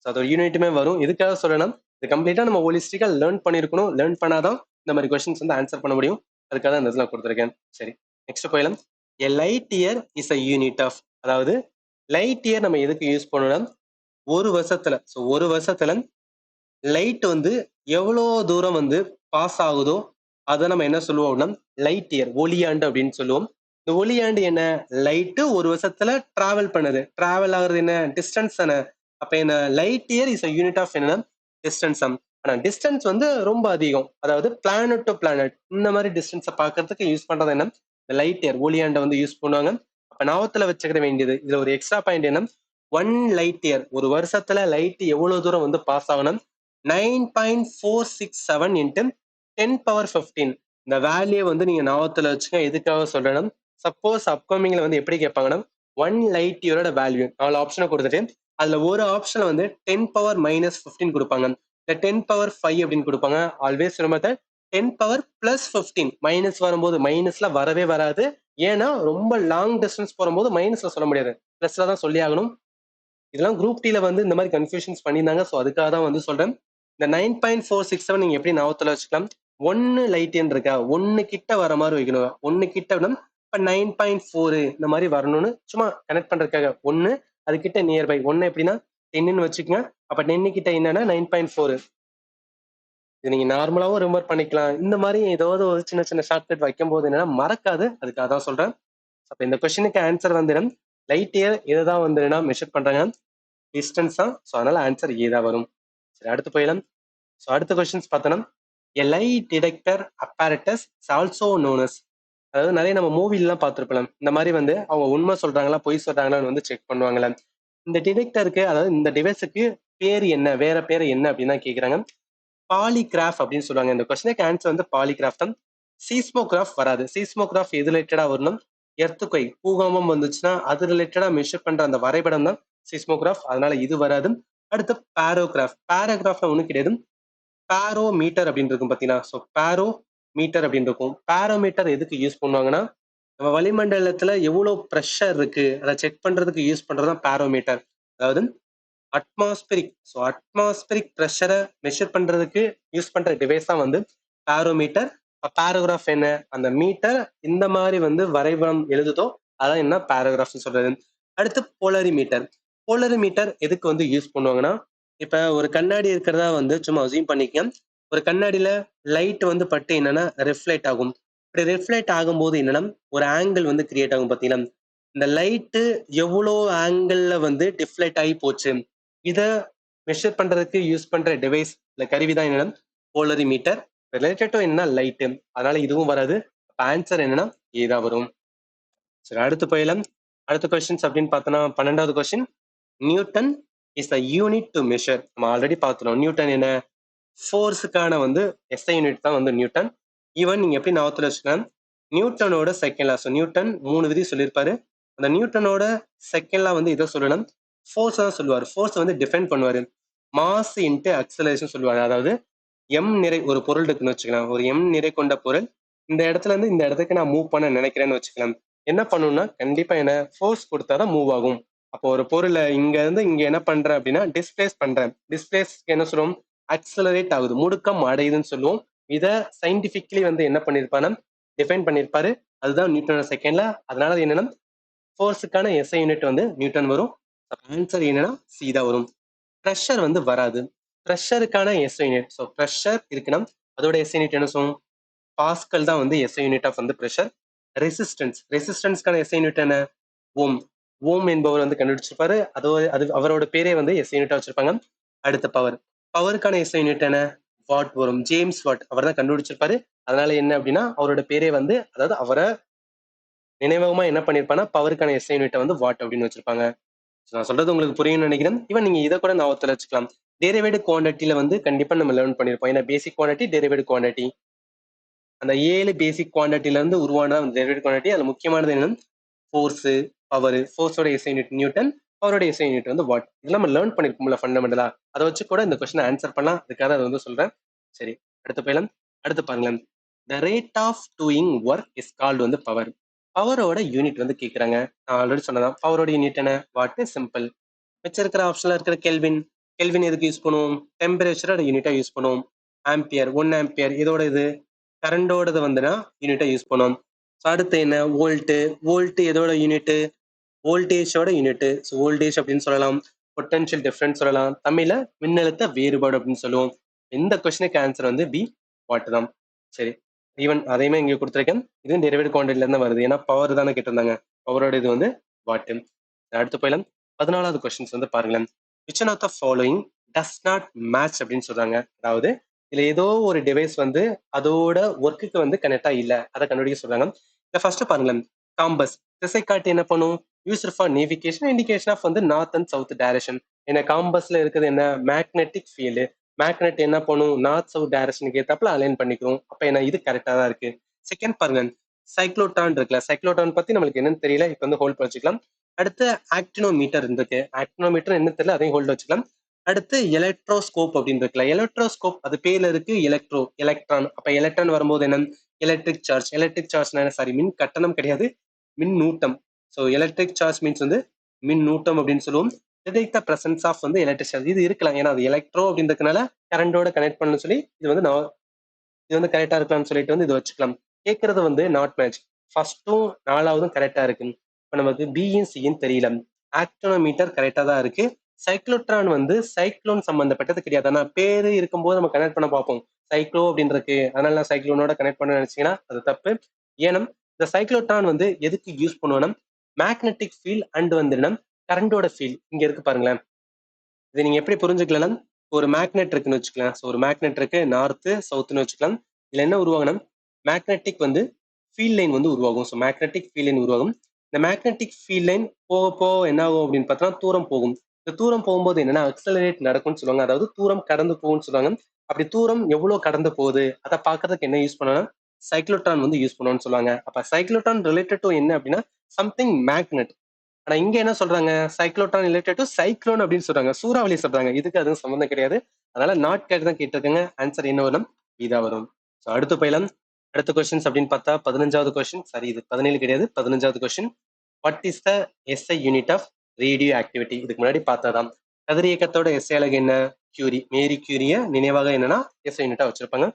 அதோட யூனிட்டுமே வரும். இதுக்காக சொல்லணும், இது கம்ப்ளீட்டா நம்ம ஹோலிஸ்டிக்கா லேர்ன் பண்ணிருக்கணும். லேர்ன் பண்ணாதான் இந்த மாதிரி கொஸ்டின்ஸ் வந்து ஆன்சர் பண்ண முடியும். அதுக்காக தான் இந்த இடத்துல கொடுத்துருக்கேன். சரி, நெக்ஸ்ட் போயிடலாம். A light year is a unit of, அதாவது லைட் இயர் நம்ம எதுக்கு யூஸ் பண்ணணும்னா ஒரு வருஷத்துல, ஸோ ஒரு வருஷத்துல லைட் வந்து எவ்வளோ தூரம் வந்து பாஸ் ஆகுதோ அதை நம்ம என்ன சொல்லுவோம் அப்படின்னா லைட் இயர், ஒளியாண்டு அப்படின்னு சொல்லுவோம். இந்த ஒளியாண்டு என்ன, லைட்டு ஒரு வருஷத்துல டிராவல் பண்ணுது, டிராவல் ஆகுறது என்ன டிஸ்டன்ஸ் தானே. அப்ப என்ன light year is unit of என்ன டிஸ்டன்ஸ். ஆனா டிஸ்டன்ஸ் வந்து ரொம்ப அதிகம், அதாவது பிளானட் டு பிளானட் இந்த மாதிரி டிஸ்டன்ஸை பார்க்கறதுக்கு யூஸ் பண்றது என்ன லைட் இயர், ஒளியாண்டை வந்து யூஸ் பண்ணுவாங்க. அப்ப ஞாபகத்துல வச்சுக்கிற வேண்டியது இதுல ஒரு எக்ஸ்ட்ரா பாயிண்ட் என்ன, ஒன் லைட் இயர் ஒரு வருஷத்துல லைட் எவ்வளவு தூரம் வந்து பாஸ் ஆகணும் 9.467 இன்ட்டு 10^15. இந்த வேல்யூ வந்து நீங்க ஞாபகத்துல வச்சுக்க. எதுக்காக சொல்றேன்னா சப்போஸ் அப்கமிங்ல வந்து எப்படி கேட்பாங்கன்னா ஒன் லைட் இயரோட வேல்யூ 4 ஆப்ஷனை கொடுத்துட்டு அதுல ஒரு ஆப்ஷன்ல வந்து 10^-15 கொடுப்பாங்க, இல்ல 10^5 அப்படின்னு கொடுப்பாங்க. ஆல்வேஸ் ரிமெம்பர் 10^+15 மைனஸ் வரும்போது மைனஸ்ல வரவே வராது. ஏன்னா ரொம்ப லாங் டிஸ்டன்ஸ் போகும்போது மைனஸ்ல சொல்ல முடியாது, பிளஸ்ல தான் சொல்லி ஆகணும். இதெல்லாம் குரூப் டில வந்து இந்த மாதிரி கன்ஃபியூஷன்ஸ் பண்ணியிருந்தாங்க. ஸோ அதுக்காக தான் வந்து சொல்றேன். இந்த 9.467 நீங்க எப்படி ஞாபகத்துல வச்சுக்கலாம், ஒன்னு லைட்ன்னு இருக்கா, ஒன்னு கிட்ட வர மாதிரி வைக்கணும். ஒன்னு கிட்ட இப்ப 9.4 இந்த மாதிரி வரணும்னு சும்மா கனெக்ட் பண்றதுக்காக ஒன்னு அது கிட்ட நியர்பை ஒன்னு எப்படின்னா 10ன்னு வச்சுக்கோங்க. அப்ப 10 கிட்ட என்னன்னா 9.4. இது நீங்க நார்மலாவும் ரிமம்பர் பண்ணிக்கலாம். இந்த மாதிரி ஏதாவது ஒரு சின்ன சின்ன ஷார்ட்கட் வைக்கும் போது என்னன்னா மறக்காது, அதுக்காக தான் சொல்றேன். அப்ப இந்த கொஸ்டினுக்கு ஆன்சர் வந்து லைட் இயர் இதுதான் வந்து மெஷர் பண்றாங்க, டிஸ்டன்ஸ் தான். ஸோ அதனால ஆன்சர் ஏ தான் வரும். சரி, அடுத்து போயிடலாம். ஸோ அடுத்த கொஸ்டின்ஸ் பார்த்தோன்னா எ light detector apparatus also known as, அதாவது நிறைய நம்ம மூவிலாம் பார்த்துருப்பலாம். இந்த மாதிரி வந்து அவங்க உண்மை சொல்றாங்களா பொய் சொல்றாங்களான்னு வந்து செக் பண்ணுவாங்களே. இந்த டிடெக்டருக்கு, அதாவது இந்த டிவைஸுக்கு பேர் என்ன, வேற பேர் என்ன அப்படின்னு தான் கேட்குறாங்க. பாலிகிராஃப் அப்படின்னு சொல்லுவாங்க. இந்த கொஸ்டினுக்கு ஆன்சர் வந்து பாலிகிராஃப் தான். சீஸ்மோகிராஃப் வராது. சீஸ்மோகிராஃப் எது ரிலேட்டடா வரணும், எர்த்துக்குவை பூகம்பம் வந்துச்சுன்னா அது ரிலேட்டடா மெஷர் பண்ற அந்த வரைபடம் தான் சீஸ்மோகிராஃப், அதனால இது வராது. அடுத்து பாரோகிராஃப், பாரோகிராஃப்ல ஒண்ணு கிடையாது, பாரோ மீட்டர் அப்படின்னு இருக்கும் பாத்தீங்கன்னா. ஸோ பாரோ மீட்டர் அப்படின்னு இருக்கும். பாரோமீட்டர் எதுக்கு யூஸ் பண்ணுவாங்கன்னா நம்ம வளிமண்டலத்துல எவ்வளவு ப்ரெஷர் இருக்கு அதை செக் பண்றதுக்கு யூஸ் பண்றதுதான் பாரோமீட்டர். அதாவது அட்மாஸ்பிரிக், ஸோ அட்மாஸ்பிரிக் ப்ரெஷரை மெஷர் பண்றதுக்கு யூஸ் பண்ற டிவைஸ் தான் வந்து பாரோமீட்டர். பாரோகிராஃப் என்ன, அந்த மீட்டர் இந்த மாதிரி வந்து வரைபடம் எழுதுதோ அதான் என்ன பாரோகிராஃப் சொல்றது. அடுத்து போலரிமீட்டர். போலரிமீட்டர் எதுக்கு வந்து யூஸ் பண்ணுவாங்கன்னா, இப்ப ஒரு கண்ணாடி இருக்கிறதா வந்து சும்மா அசியூம் பண்ணிக்க, ஒரு கண்ணாடியில லைட் வந்து பட்டு என்னன்னா ரிஃப்ளெக்ட் ஆகும். இப்படி ரிஃப்ளெக்ட் ஆகும்போது என்னன்னா ஒரு ஆங்கிள் வந்து கிரியேட் ஆகும் பாத்தீங்கன்னா, இந்த லைட்டு எவ்வளோ ஆங்கிள் வந்து டிஃப்ளெக்ட் ஆகி போச்சு, இத மெஷர் பண்றதுக்கு யூஸ் பண்ற டிவைஸ் இல்ல கருவிதான் என்னன்னா போலரிமீட்டர். ரிலேட்டட் டு என்ன லைட்டு, அதனால இதுவும் வராது. ஆன்சர் என்னன்னா ஏதா வரும். சரி, அடுத்து போயிடலாம். அடுத்த கொஸ்டின்ஸ் அப்படின்னு பார்த்தோம்னா 12வது question, Newton is a unit to measure. நம்ம ஆல்ரெடி பார்த்துட்டோம். நியூட்டன் என்ன, ஃபோர்ஸுக்கான வந்து எஸ்ஐ யூனிட் தான் வந்து நியூட்டன். ஈவன் நீங்க எப்படி ஞாபகத்துல வச்சுக்கலாம், நியூட்டனோட செகண்ட் லா. ஸோ நியூட்டன் 3 விதி சொல்லியிருப்பாரு. அந்த நியூட்டனோட செகண்ட் லா வந்து இதை சொல்லணும். ஃபோர்ஸ் தான் சொல்லுவாரு. ஃபோர்ஸ் வந்து டிஃபைன் பண்ணுவாரு. மாஸ் இன்ட்டு அக்சலரேஷன் சொல்லுவாரு. அதாவது எம் நிறை ஒரு பொருள் இருக்குன்னு வச்சுக்கலாம். ஒரு எம் நிறை கொண்ட பொருள் இந்த இடத்துல இருந்து இந்த இடத்துக்கு நான் மூவ் பண்ண நினைக்கிறேன்னு வச்சுக்கலாம். என்ன பண்ணணும்னா கண்டிப்பா என்ன ஃபோர்ஸ் கொடுத்தாதான் மூவ் ஆகும். அப்போ ஒரு பொருளை இங்க இருந்து இங்க என்ன பண்றேன் அப்படின்னா டிஸ்பிளேஸ் பண்றேன். டிஸ்பிளேஸ் என்ன சொல்லுவோம்? அக்சலரேட் ஆகுது, முடுக்கம் அடையுதுன்னு சொல்லுவோம். இதை சயின்டிபிக்லி வந்து என்ன பண்ணிருப்பானா டிஃபைன் பண்ணிருப்பாரு. அதுதான் நியூட்டனோட செகண்ட்ல. அதனால அது என்னன்னா ஃபோர்ஸுக்கான எஸ்ஐ யூனிட் வந்து நியூட்டன் வரும். ஆன்சர் என்னன்னா சி தான் வரும். ப்ரெஷர் வந்து வராது. ப்ரெஷருக்கான எஸ்ஐ யூனிட். ஸோ ப்ரெஷர் இருக்குன்னா அதோட எஸ்ஐ யூனிட் என்ன சொல்லுவோம்? பாஸ்கல் தான் வந்து எஸ்ஐ யூனிட் ஆஃப் வந்து ப்ரெஷர். ரெசிஸ்டன்ஸ், ரெசிஸ்டன்ஸ்க்கான எஸ்ஐ யூனிட் என்ன? ஓம். ஓம் என்பவர் வந்து கண்டுபிடிச்சிருப்பாரு. அது அவரோட பேரே வந்து எஸ்ஐ யூனிட்டா வச்சிருப்பாங்க. அடுத்த பவர், பவருக்கான எஸ்ஐ யூனிட் என்ன? வாட் வரும். ஜேம்ஸ் வாட் அவர் தான் கண்டுபிடிச்சிருப்பாரு. அதனால என்ன அப்படின்னா அவரோட பேரே வந்து, அதாவது அவரை நினைவகமா என்ன பண்ணிருப்பானா பவருக்கான எஸ்ஐ யூனிட் வந்து வாட் அப்படின்னு வச்சிருப்பாங்க. நான் சொல்றது உங்களுக்கு புரியும்னு நினைக்கிறேன். ஈவன் நீங்க இதை கூட ஞாபகத்துல வச்சுக்கலாம். டெரிவேட் குவாண்டிட்டியில வந்து கண்டிப்பா நம்ம லேர்ன் பண்ணிருப்போம். ஏன்னா பேசிக் குவாண்டிட்டி, டெரிவேட் குவாண்டிட்டி, அந்த 7 பேசிக் குவாண்டிட்டில இருந்து உருவான டெரிவேட் குவாண்டிட்டி. அதுல முக்கியமானது என்னன்னா ஃபோர்ஸ், பவர். ஃபோர்ஸோட எஸ்ஐ யூனிட் நியூட்டன், பவரோட எஸ்ஐ யூனிட் வந்து வாட். இதெல்லாம் நம்ம லேர்ன் பண்ணிருப்போம்ல ஃபண்டமெண்டலா. அதை வச்சு கூட இந்த கொஸ்டின் ஆன்சர் பண்ணலாம். அதுக்காக அதை வந்து சொல்றேன். சரி, அடுத்து போயிடலாம். அடுத்து பாருங்களேன். The rate of doing work is called வந்து பவர். பவரோட யூனிட் வந்து கேட்குறாங்க. நான் ஆல்ரெடி சொன்னதான். பவரோட யூனிட் என்ன? வாட். சிம்பிள். மிச்சம் இருக்கிற ஆப்ஷன்ல இருக்கிற கெல்வின். கெல்வின் எதுக்கு யூஸ் பண்ணுவோம்? டெம்பரேச்சரோட யூனிட்டா யூஸ் பண்ணுவோம். Ampere, 1 ampere. இதோட இது கரண்டோடது வந்துன்னா யூனிட்டா யூஸ் பண்ணுவோம். அடுத்து என்ன? வோல்ட். வோல்ட் எதோட யூனிட்? வோல்டேஜோட யூனிட். ஸோ வோல்டேஜ் அப்படின்னு சொல்லலாம். பொட்டன்ஷியல் டிஃபரன்ஸ் சொல்லலாம். தமிழ்ல மின்னழுத்த வேறுபாடு அப்படின்னு சொல்லுவோம். இந்த கொஸ்டினுக்கு ஆன்சர் வந்து பி, வாட் தான். சரி, ஈவன் அதையுமே இங்க கொடுத்துருக்கேன். இதுவும் டெரிவேட் குவாண்டிட்டில இருந்து வருது. ஏன்னா பவர் தானே கேட்டிருந்தாங்க. பவரோட இது வந்து வாட். அடுத்து போயிடலாம். 14வது கொஸ்டின்ஸ் வந்து பாருங்களேன். Which one of the following does not match அப்படின்னு சொல்றாங்க. அதாவது இதுல ஏதோ ஒரு டிவைஸ் வந்து அதோட ஒர்க்குக்கு வந்து கனெக்டா இல்ல, அதை கண்டுபிடிக்க சொல்றாங்க. இந்த ஃபர்ஸ்ட் பாருங்களேன். காம்பஸ் திசை காட்டி என்ன பண்ணும்? Used for navigation, indication of வந்து நார்த் அண்ட் சவுத் டைரக்ஷன். ஏன்னா காம்பஸ்ல இருக்கிறது என்ன? Magnetic field. மேக்னெட் என்ன பண்ணும்? நார்த் சவுத் டைரக்ஷனுக்கு ஏத்தாப்புல அலைன் பண்ணிக்கிறோம். அப்ப என்ன இது கரெக்டா தான் இருக்கு. செகண்ட் பாருங்க. சைக்ளோட்ரான் இருக்குல்ல. சைக்ளோட்ரான் பத்தி நம்மளுக்கு என்னன்னு தெரியல, இப்ப வந்து ஹோல்ட் வச்சுக்கலாம். அடுத்து ஆக்டினோமீட்டர் இருக்கு. ஆக்டினோமீட்டர் என்ன தெரியல, அதையும் ஹோல்ட் வச்சுக்கலாம். அடுத்து எலக்ட்ரோஸ்கோப் அப்படின்னு இருக்குல்ல. எலக்ட்ரோஸ்கோப் அது பேர்ல இருக்கு எலக்ட்ரோ, எலக்ட்ரான். அப்ப எலக்ட்ரான் வரும்போது என்ன? Electric charge. Electric charge sorry, மின் கட்டணம் கிடையாது, மின் நூட்டம். ஸோ எலக்ட்ரிக் சார்ஜ் மீன்ஸ் வந்து மின் நூட்டம் அப்படின்னு சொல்லுவோம். டிடெக்ட் த பிரசன்ஸ் ஆஃப் வந்து எலக்ட்ரிக் சார்ஜ். இது இருக்கலாம், ஏன்னா அது எலக்ட்ரோ அப்படின்றதுனால கரண்டோட கனெக்ட் பண்ணணும்னு சொல்லி இது வந்து இது வந்து கரெக்டா இருக்கலாம்னு சொல்லிட்டு வந்து இது வச்சுக்கலாம். கேட்கறது வந்து நாட் மேட்ச். ஃபர்ஸ்ட்டும் 4வதும் கரெக்டா இருக்கு. இப்போ நமக்கு பியும் சியும் தெரியல. ஆக்டோமீட்டர் கரெக்டா தான் இருக்கு. சைக்ளோட்ரான் வந்து சைக்ளோன் சம்பந்தப்பட்டது கிடையாது. ஆனா பேரு இருக்கும்போது நம்ம கனெக்ட் பண்ண பார்ப்போம். சைக்ளோ அப்படின்னு இருக்கு, அதனால நான் சைக்ளோனோட கனெக்ட் பண்ண நினைச்சீங்கன்னா அது தப்பு. ஏன்னா இந்த சைக்ளோட்ரான் வந்து எதுக்கு யூஸ் பண்ணுவோம்னா மேக்னெட்டிக் ஃபீல்ட் அண்ட் வந்து கரண்டோட ஃபீல்ட் இங்க இருக்கு பாருங்களேன். இதை நீங்க எப்படி புரிஞ்சுக்கலாம்? ஒரு மேக்னெட் இருக்குன்னு வச்சுக்கலாம். ஸோ ஒரு மேக்னெட் இருக்கு, நார்த்து சவுத்துன்னு வச்சுக்கலாம். இதுல என்ன உருவாகணும்? மேக்னெட்டிக் வந்து ஃபீல்ட் லைன் வந்து உருவாகும். ஸோ மேக்னெட்டிக் ஃபீல்ட் லைன் உருவாகும். இந்த மேக்னெட்டிக் ஃபீல்ட் லைன் போக போக என்ன ஆகும் அப்படின்னு பார்த்தோம்னா தூரம் போகும். இந்த தூரம் போகும்போது என்னன்னா அக்சலரேட் நடக்கும்னு சொல்லுவாங்க. அதாவது தூரம் கடந்து போகும்னு சொல்லுவாங்க. அப்படி தூரம் எவ்வளவு கடந்து போகுது அதை பார்க்கறதுக்கு என்ன யூஸ் பண்ணணும்? சைக்ளோட்ரான் வந்து யூஸ் பண்ணுவோம்னு சொல்லுவாங்க. அப்ப சைக்ளோட்ரான் ரிலேட்டட் டு என்ன அப்படின்னா சம்திங் மேக்னெட். ஆனா இங்க என்ன சொல்றாங்க? சைக்ளோட்ரான் ரிலேட்டட் டு சைக்ளோன் அப்படின்னு சொல்றாங்க. சூறாவளி சொல்றாங்க. இதுக்கு அதுவும் சம்மந்தம் கிடையாது. அதனால நாட் கேட்டு தான் கேட்டிருக்காங்க. ஆன்சர் என்ன வரும்? இதா வரும். ஸோ அடுத்து போயிடலாம். அடுத்த கொஸ்டின்ஸ் அப்படின்னு பார்த்தா 15வது கொஸ்டின். சரி, இது 17 கிடையாது, 15வது question. What is the SI unit of radioactivity? இதுக்கு முன்னாடி பார்த்ததான். கதிரியக்கத்தோட எஸ்ஐ அலகு என்ன? கியூரி. மேரி கியூரிய நினைவாக என்னன்னா எஸ்ஐ யூனிட்டா வச்சிருப்பாங்க.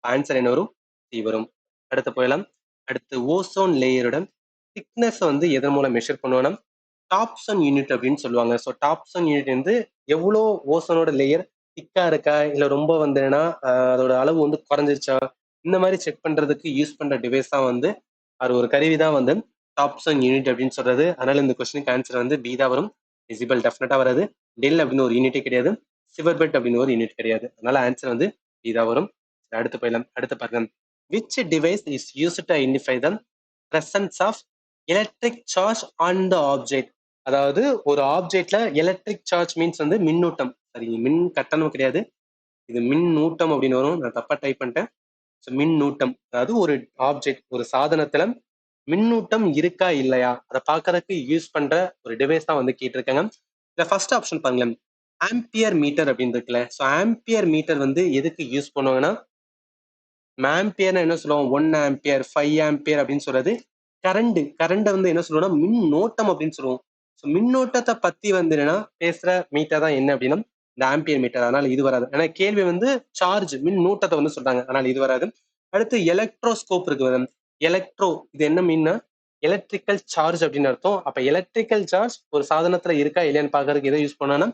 ஆன்சர் என்ன வரும்? சி வரும். அடுத்து போயிடலாம். அடுத்து ஓசோன் லேயரோட திக்னஸ் வந்து எதன் மூலம் மெஷர் பண்ணுவோம்னா டாப்சன் யூனிட் அப்படின்னு சொல்லுவாங்க. ஸோ டாப்சன் யூனிட் வந்து எவ்வளோ ஓசோனோட லேயர் திக்கா இருக்கா, இல்லை ரொம்ப வந்துன்னா அதோட அளவு வந்து குறைஞ்சிருச்சா, இந்த மாதிரி செக் பண்றதுக்கு யூஸ் பண்ற டிவைஸ் தான் வந்து அது ஒரு கருவி தான் வந்து டாப்சன் யூனிட் அப்படின்னு சொல்றது. அதனால இந்த கொஸ்டினுக்கு ஆன்சர் வந்து பி தான் வரும். விசிபிள் டெஃபினட்டா வராது. டெல் அப்படின்னு ஒரு யூனிட்டே கிடையாது. சிவர்பெட் அப்படின்னு ஒரு யூனிட் கிடையாது. அதனால ஆன்சர் வந்து பி தான் வரும். அடுத்து போயிடலாம். அடுத்து பாருங்க. Which device is use to identify the presence of electric charge on the object? அதாவது ஒரு ஆப்ஜெக்ட்ல எலக்ட்ரிக் சார்ஜ் மீன்ஸ் வந்து மின்னூட்டம். சரி, மின் கட்டணம் கிடையாது, இது மின்னூட்டம் அப்படின்னு வரும். நான் தப்பா டைப் பண்ணிட்டேன். மின்னூட்டம், அதாவது ஒரு ஆப்ஜெக்ட், ஒரு சாதனத்துல மின்னூட்டம் இருக்கா இல்லையா அதை பார்க்கறதுக்கு யூஸ் பண்ற ஒரு டிவைஸ் தான் வந்து கேட்டிருக்காங்க. இந்த ஃபர்ஸ்ட் ஆப்ஷன் பாருங்களேன், ஆம்பியர் மீட்டர் அப்படின்னு இருக்குல்ல. ஸோ ஆம்பியர் மீட்டர் வந்து எதுக்கு யூஸ் பண்ணுவாங்கன்னா, ஆம்பியர்னா என்ன சொல்லுவோம், 1 ஆம்பியர் 5 ஆம்பியர் அப்படின்னு சொல்றது கரண்ட் வந்து என்ன சொல்லுவோம்னா மின்னோட்டம் அப்படின்னு சொல்லுவோம். ஸோ மின்னோட்டத்தை பத்தி வந்து என்னன்னா பேசுற மீட்டர் தான் என்ன அப்படின்னா இந்த ஆம்பியர் மீட்டர். அதனால இது வராது. ஆனா கேள்வி வந்து சார்ஜ் மின்னூட்டத்தை வந்து சொல்றாங்க, அதனால இது வராது. அடுத்து எலக்ட்ரோஸ்கோப் இருக்கு. எலக்ட்ரோ இது என்ன மீன்னா எலக்ட்ரிக்கல் சார்ஜ் அப்படின்னு அர்த்தம். அப்ப எலக்ட்ரிக்கல் சார்ஜ் ஒரு சாதனத்துல இருக்கா இல்லையான்னு பாக்குறதுக்கு எதை யூஸ் பண்ணோம்னா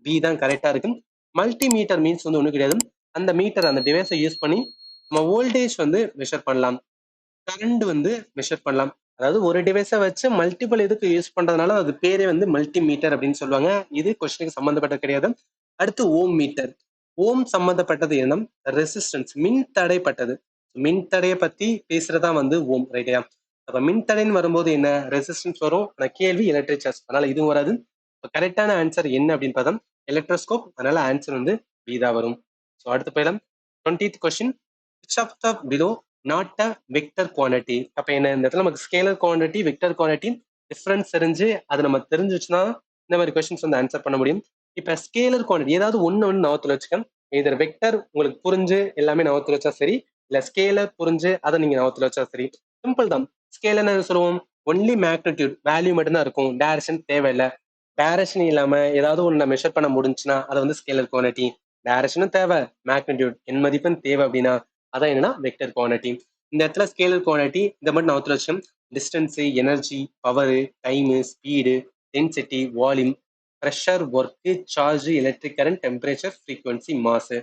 பி தான் கரெக்டா இருக்கு. மல்டிமீட்டர் மீன்ஸ் வந்து ஒண்ணும் கிடையாது. அந்த மீட்டர் அந்த டிவைஸை யூஸ் பண்ணி நம்ம வோல்டேஜ் வந்து மெஷர் பண்ணலாம், கரண்ட் வந்து மெஷர் பண்ணலாம். அதாவது ஒரு டிவைஸை வச்சு மல்டிபிள் இதுக்கு யூஸ் பண்றதுனால அது பேரே வந்து மல்டிமீட்டர் அப்படின்னு சொல்லுவாங்க. இது கொஸ்டினுக்கு சம்பந்தப்பட்ட கிடையாது. அடுத்து ஓம் மீட்டர். ஓம் சம்பந்தப்பட்டது என்ன, ரெசிஸ்டன்ஸ் மின் தடைப்பட்டது. மின் தடையை பத்தி பேசுறதா வந்து ஓம், ரைட்யா. அப்ப மின் தடைன்னு வரும்போது என்ன ரெசிஸ்டன்ஸ் வரும். ஆனா கேள்வி எலக்ட்ரிக் சார்ஜ், அதனால இதுவும் வராது. கரெக்டான ஆன்சர் என்ன அப்படின்னு பார்த்தா எலக்ட்ரோஸ்கோப், அதனால ஆன்சர் வந்து பி தான் வரும். ஸோ அடுத்து போயிடலாம். 20th question, which of the below not a vector quantity. அப்ப என்ன இந்த இடத்துல நமக்கு scalar quantity vector quantity difference தெரிஞ்சு அது நம்ம தெரிஞ்சுச்சுன்னா இந்த மாதிரி கொஸ்டின்ஸ் வந்து ஆன்சர் பண்ண முடியும். இப்ப ஸ்கேலர் குவான்டிட்டி ஏதாவது ஒண்ணு நவத்துல வச்சுக்க, இதர் வெக்டர் உங்களுக்கு புரிஞ்சு எல்லாமே நவத்துல வச்சா சரி, இல்ல ஸ்கேலர் புரிஞ்சு அதை நீங்க நவத்துல வச்சா சரி. சிம்பிள் தான். ஸ்கேல் என்ன சொல்லுவோம், ஒன்லி மேக்னிடியூட் வேல்யூ மட்டும் தான் இருக்கும், டைரக்ஷன் தேவையில்லை. டைரக்ஷன் இல்லாம ஏதாவது ஒண்ணு மெஷர் பண்ண முடிஞ்சுன்னா அதை வந்து ஸ்கேலர் குவான்டிட்டி. டைரக்ஷனும் தேவை, மேக்னிடியூட் என் மதிப்புன்னு தேவை அப்படின்னா அதான் என்னன்னா வெக்டர் குவான்டிட்டி. இந்த இடத்துல ஸ்கேலர் குவான்டிட்டி இந்த மாதிரி நான் வச்சோம். Distance, energy, power, time, speed, density, volume, pressure, work, charge, electric current, temperature, frequency, mass.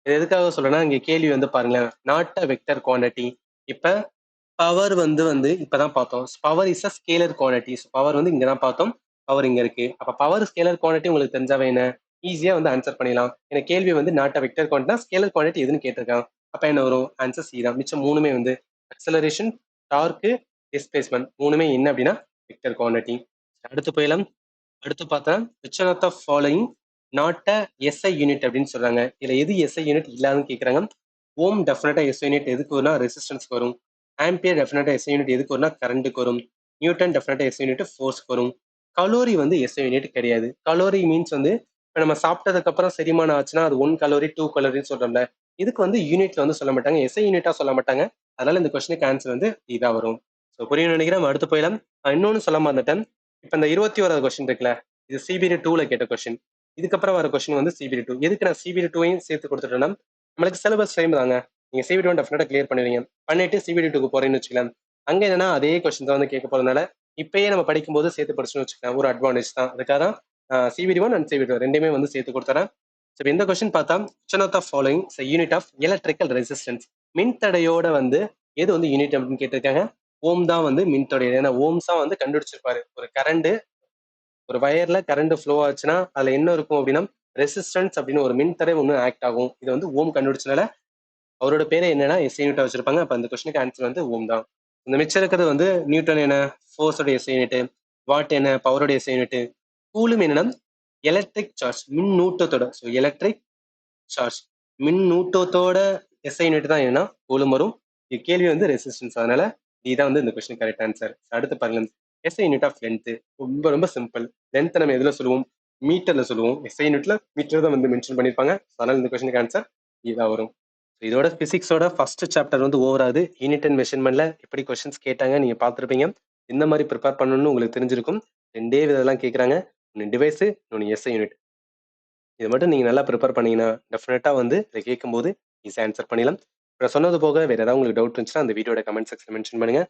இது எதுக்காக சொல்றேன்னா இங்க கேள்வி வந்து பாருங்களேன், நாட் அ வெக்டர் குவான்டிட்டி. இப்ப பவர் வந்து இப்பதான் பார்த்தோம். Power is a scalar quantity. Power வந்து இங்கதான் பார்த்தோம், பவர் இங்க இருக்கு. அப்ப பவர் ஸ்கேலர் குவான்டிட்டி உங்களுக்கு தெரிஞ்சாவே என்ன ஈஸியா வந்து ஆன்சர் பண்ணிடலாம். எனக்கு கேள்வி வந்து not a vector quantity, scalar quantity எதுன்னு கேட்டிருக்காங்க. அப்ப என்ன வரும், ஆன்சர் சி தான். மிச்சம் மூணுமே வந்து அக்சலரேஷன், டார்க்கு, டிஸ்பிளேஸ்மெண்ட் மூணுமே என்ன அப்படின்னா வெக்டர் குவான்டிட்டி. அடுத்து போயிடலாம். அடுத்து பார்த்தா which one of the following not a SI unit அப்படின்னு சொல்றாங்க. இதுல எது SI யூனிட் இல்லாதுன்னு கேட்கறாங்க. ஓம் டெஃபினட்டா SI யூனிட் எதுக்கு வரும்னா ரெசிஸ்டன்ஸ்க்கு வரும். ஆம்பியர் டெஃபினட்டா SI யூனிட் எதுக்கு வரும்னா கரண்ட்டுக்கு வரும். நியூட்டன் டெஃபினட்டா SI யூனிட் ஃபோர்ஸ்க்கு வரும். கலோரி வந்து SI யூனிட் கிடையாது. கலோரி மீன்ஸ் வந்து இப்ப நம்ம சாப்பிட்டதுக்கு அப்புறம் செரிமானம் ஆச்சுன்னா அது 1 கலோரி 2 கலோரின்னு சொல்றோம்ல, இதுக்கு வந்து யூனிட்ல வந்து சொல்ல மாட்டாங்க, SI யூனிட்டா சொல்ல மாட்டாங்க. அதனால இந்த கொஸ்டினுக்கு ஆன்சர் வந்து இதா வரும். ஸோ புரியும் நினைக்கிறேன். அடுத்து போயிடலாம். இன்னொன்னு சொல்ல மறந்துட்டேன். இப்ப இந்த 21வது கொஸ்டின் இருக்குல்ல, இது சிபிடி 2ல கேட்ட கொஸ்டின். இதுக்கப்புறம் வர கொஸ்டின் வந்து சிபிடி 2. எதுக்கு நான் சிபிடி 2வையும் சேர்த்து கொடுத்துட்டேன்னா நம்மளுக்கு சிலபஸ் சேம் தாங்க. நீங்க சிபிடி 1 டெஃபினட்டா கிளியர் பண்ணுவீங்க. பண்ணிட்டு சிபிடி 2க்கு போறேன்னு வச்சுக்கலாம். அங்க என்னன்னா அதே கொஸ்டின் தான் வந்து கேட்க போறதுனால இப்பயே நம்ம படிக்கும்போது சேர்த்து படிச்சுன்னு வச்சுக்கலாம், ஒரு அட்வான்டேஜ் தான். அதுக்காக தான் சிபிடி 1 அண்ட் சிபிடி 2 ரெண்டுமே வந்து சேர்த்து கொடுத்துறேன். சரி, இந்த கொஸ்டின் பார்த்தா which one of the following is a unit of electrical resistance. மின்தடையோட வந்து எது வந்து யூனிட் அப்படின்னு கேட்டிருக்காங்க. ஓம் தான் வந்து மின்தடை. ஏன்னா ஓம்ஸ் தான் வந்து கண்டுபிடிச்சிருப்பாரு. ஒரு கரண்ட், ஒரு வயர்ல கரண்ட் ஃப்ளோ ஆச்சுன்னா அதுல என்ன இருக்கும் அப்படின்னா ரெசிஸ்டன்ஸ் அப்படின்னு ஒரு மின்தடை ஒன்று ஆக்ட் ஆகும். இது வந்து ஓம் கண்டுபிடிச்சனால அவரோட பேரை என்னன்னா எஸ் யூனிட்டா வச்சிருப்பாங்க. அப்ப அந்த கொஸ்டினுக்கு ஆன்சர் வந்து ஓம் தான். இந்த மிச்சம் இருக்கிறது வந்து நியூட்டன் என்ன ஃபோர்ஸோட எஸ் யூனிட், வாட் என்ன பவரோட எஸ் யூனிட், கூலும் என்னன்னா எலக்ட்ரிக் சார்ஜ் மின்னூட்டத்தோட. ஸோ எலக்ட்ரிக் சார்ஜ் மின்னூட்டத்தோட எஸ்ஐ யூனிட் தான் என்னன்னா கூலும் வரும். இது கேள்வி வந்து ரெசிஸ்டன்ஸ், அதனால இதுதான் வந்து இந்த கொஸ்டின் கரெக்ட் ஆன்சர். அடுத்து பாருங்க, எஸ்ஐ யூனிட் ஆஃப் லென்த். ரொம்ப ரொம்ப சிம்பிள். லென்த் நம்ம எதுல சொல்லுவோம், மீட்டர்ல சொல்லுவோம். எஸ்ஐ யூனிட்ல மீட்டர் தான் வந்து மென்ஷன் பண்ணிருப்பாங்க. அதனால இந்த கொஸ்டினுக்கு ஆன்சர் இதுதான் வரும். இதோட பிசிக்ஸோட ஃபர்ஸ்ட் சாப்டர் வந்து ஓவர் ஆகுது. யூனிட் அண்ட் மெஷர்மெண்ட்ல எப்படி கொஸ்டின்ஸ் கேட்டாங்க நீங்க பார்த்துருப்பீங்க. இந்த மாதிரி ப்ரிப்பேர் பண்ணணும்னு உங்களுக்கு தெரிஞ்சிருக்கும். ரெண்டே விதம்லாம் கேட்குறாங்க, ஒன்று டிவைஸ், இன்னொன்று எஸ்ஐ யூனிட். இதை மட்டும் நீங்க நல்லா ப்ரிப்பேர் பண்ணீங்கன்னா டெஃபினட்டா வந்து இதை கேட்கும்போது ஈஸியாக ஆன்சர் பண்ணிடலாம். இப்போ சொன்னது போக வேற ஏதாவது உங்களுக்கு டவுட் இருந்துச்சுன்னா அந்த வீடியோட கமெண்ட் செக்ஷன் மென்ஷன் பண்ணுங்க.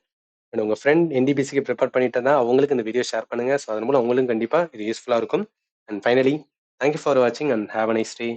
அண்ட் உங்க ஃப்ரெண்ட் என்டிபிசிக்கு ப்ரிப்பேர் பண்ணிட்டு இருந்தா அவங்களுக்கு இந்த வீடியோ ஷேர் பண்ணுங்க. ஸோ அதன் மூலம் அவங்களுக்கும் கண்டிப்பா இது யூஸ்ஃபுல்லா இருக்கும். அண்ட் ஃபைனலி தேங்க்யூ ஃபார் வாட்சிங் and have a nice day.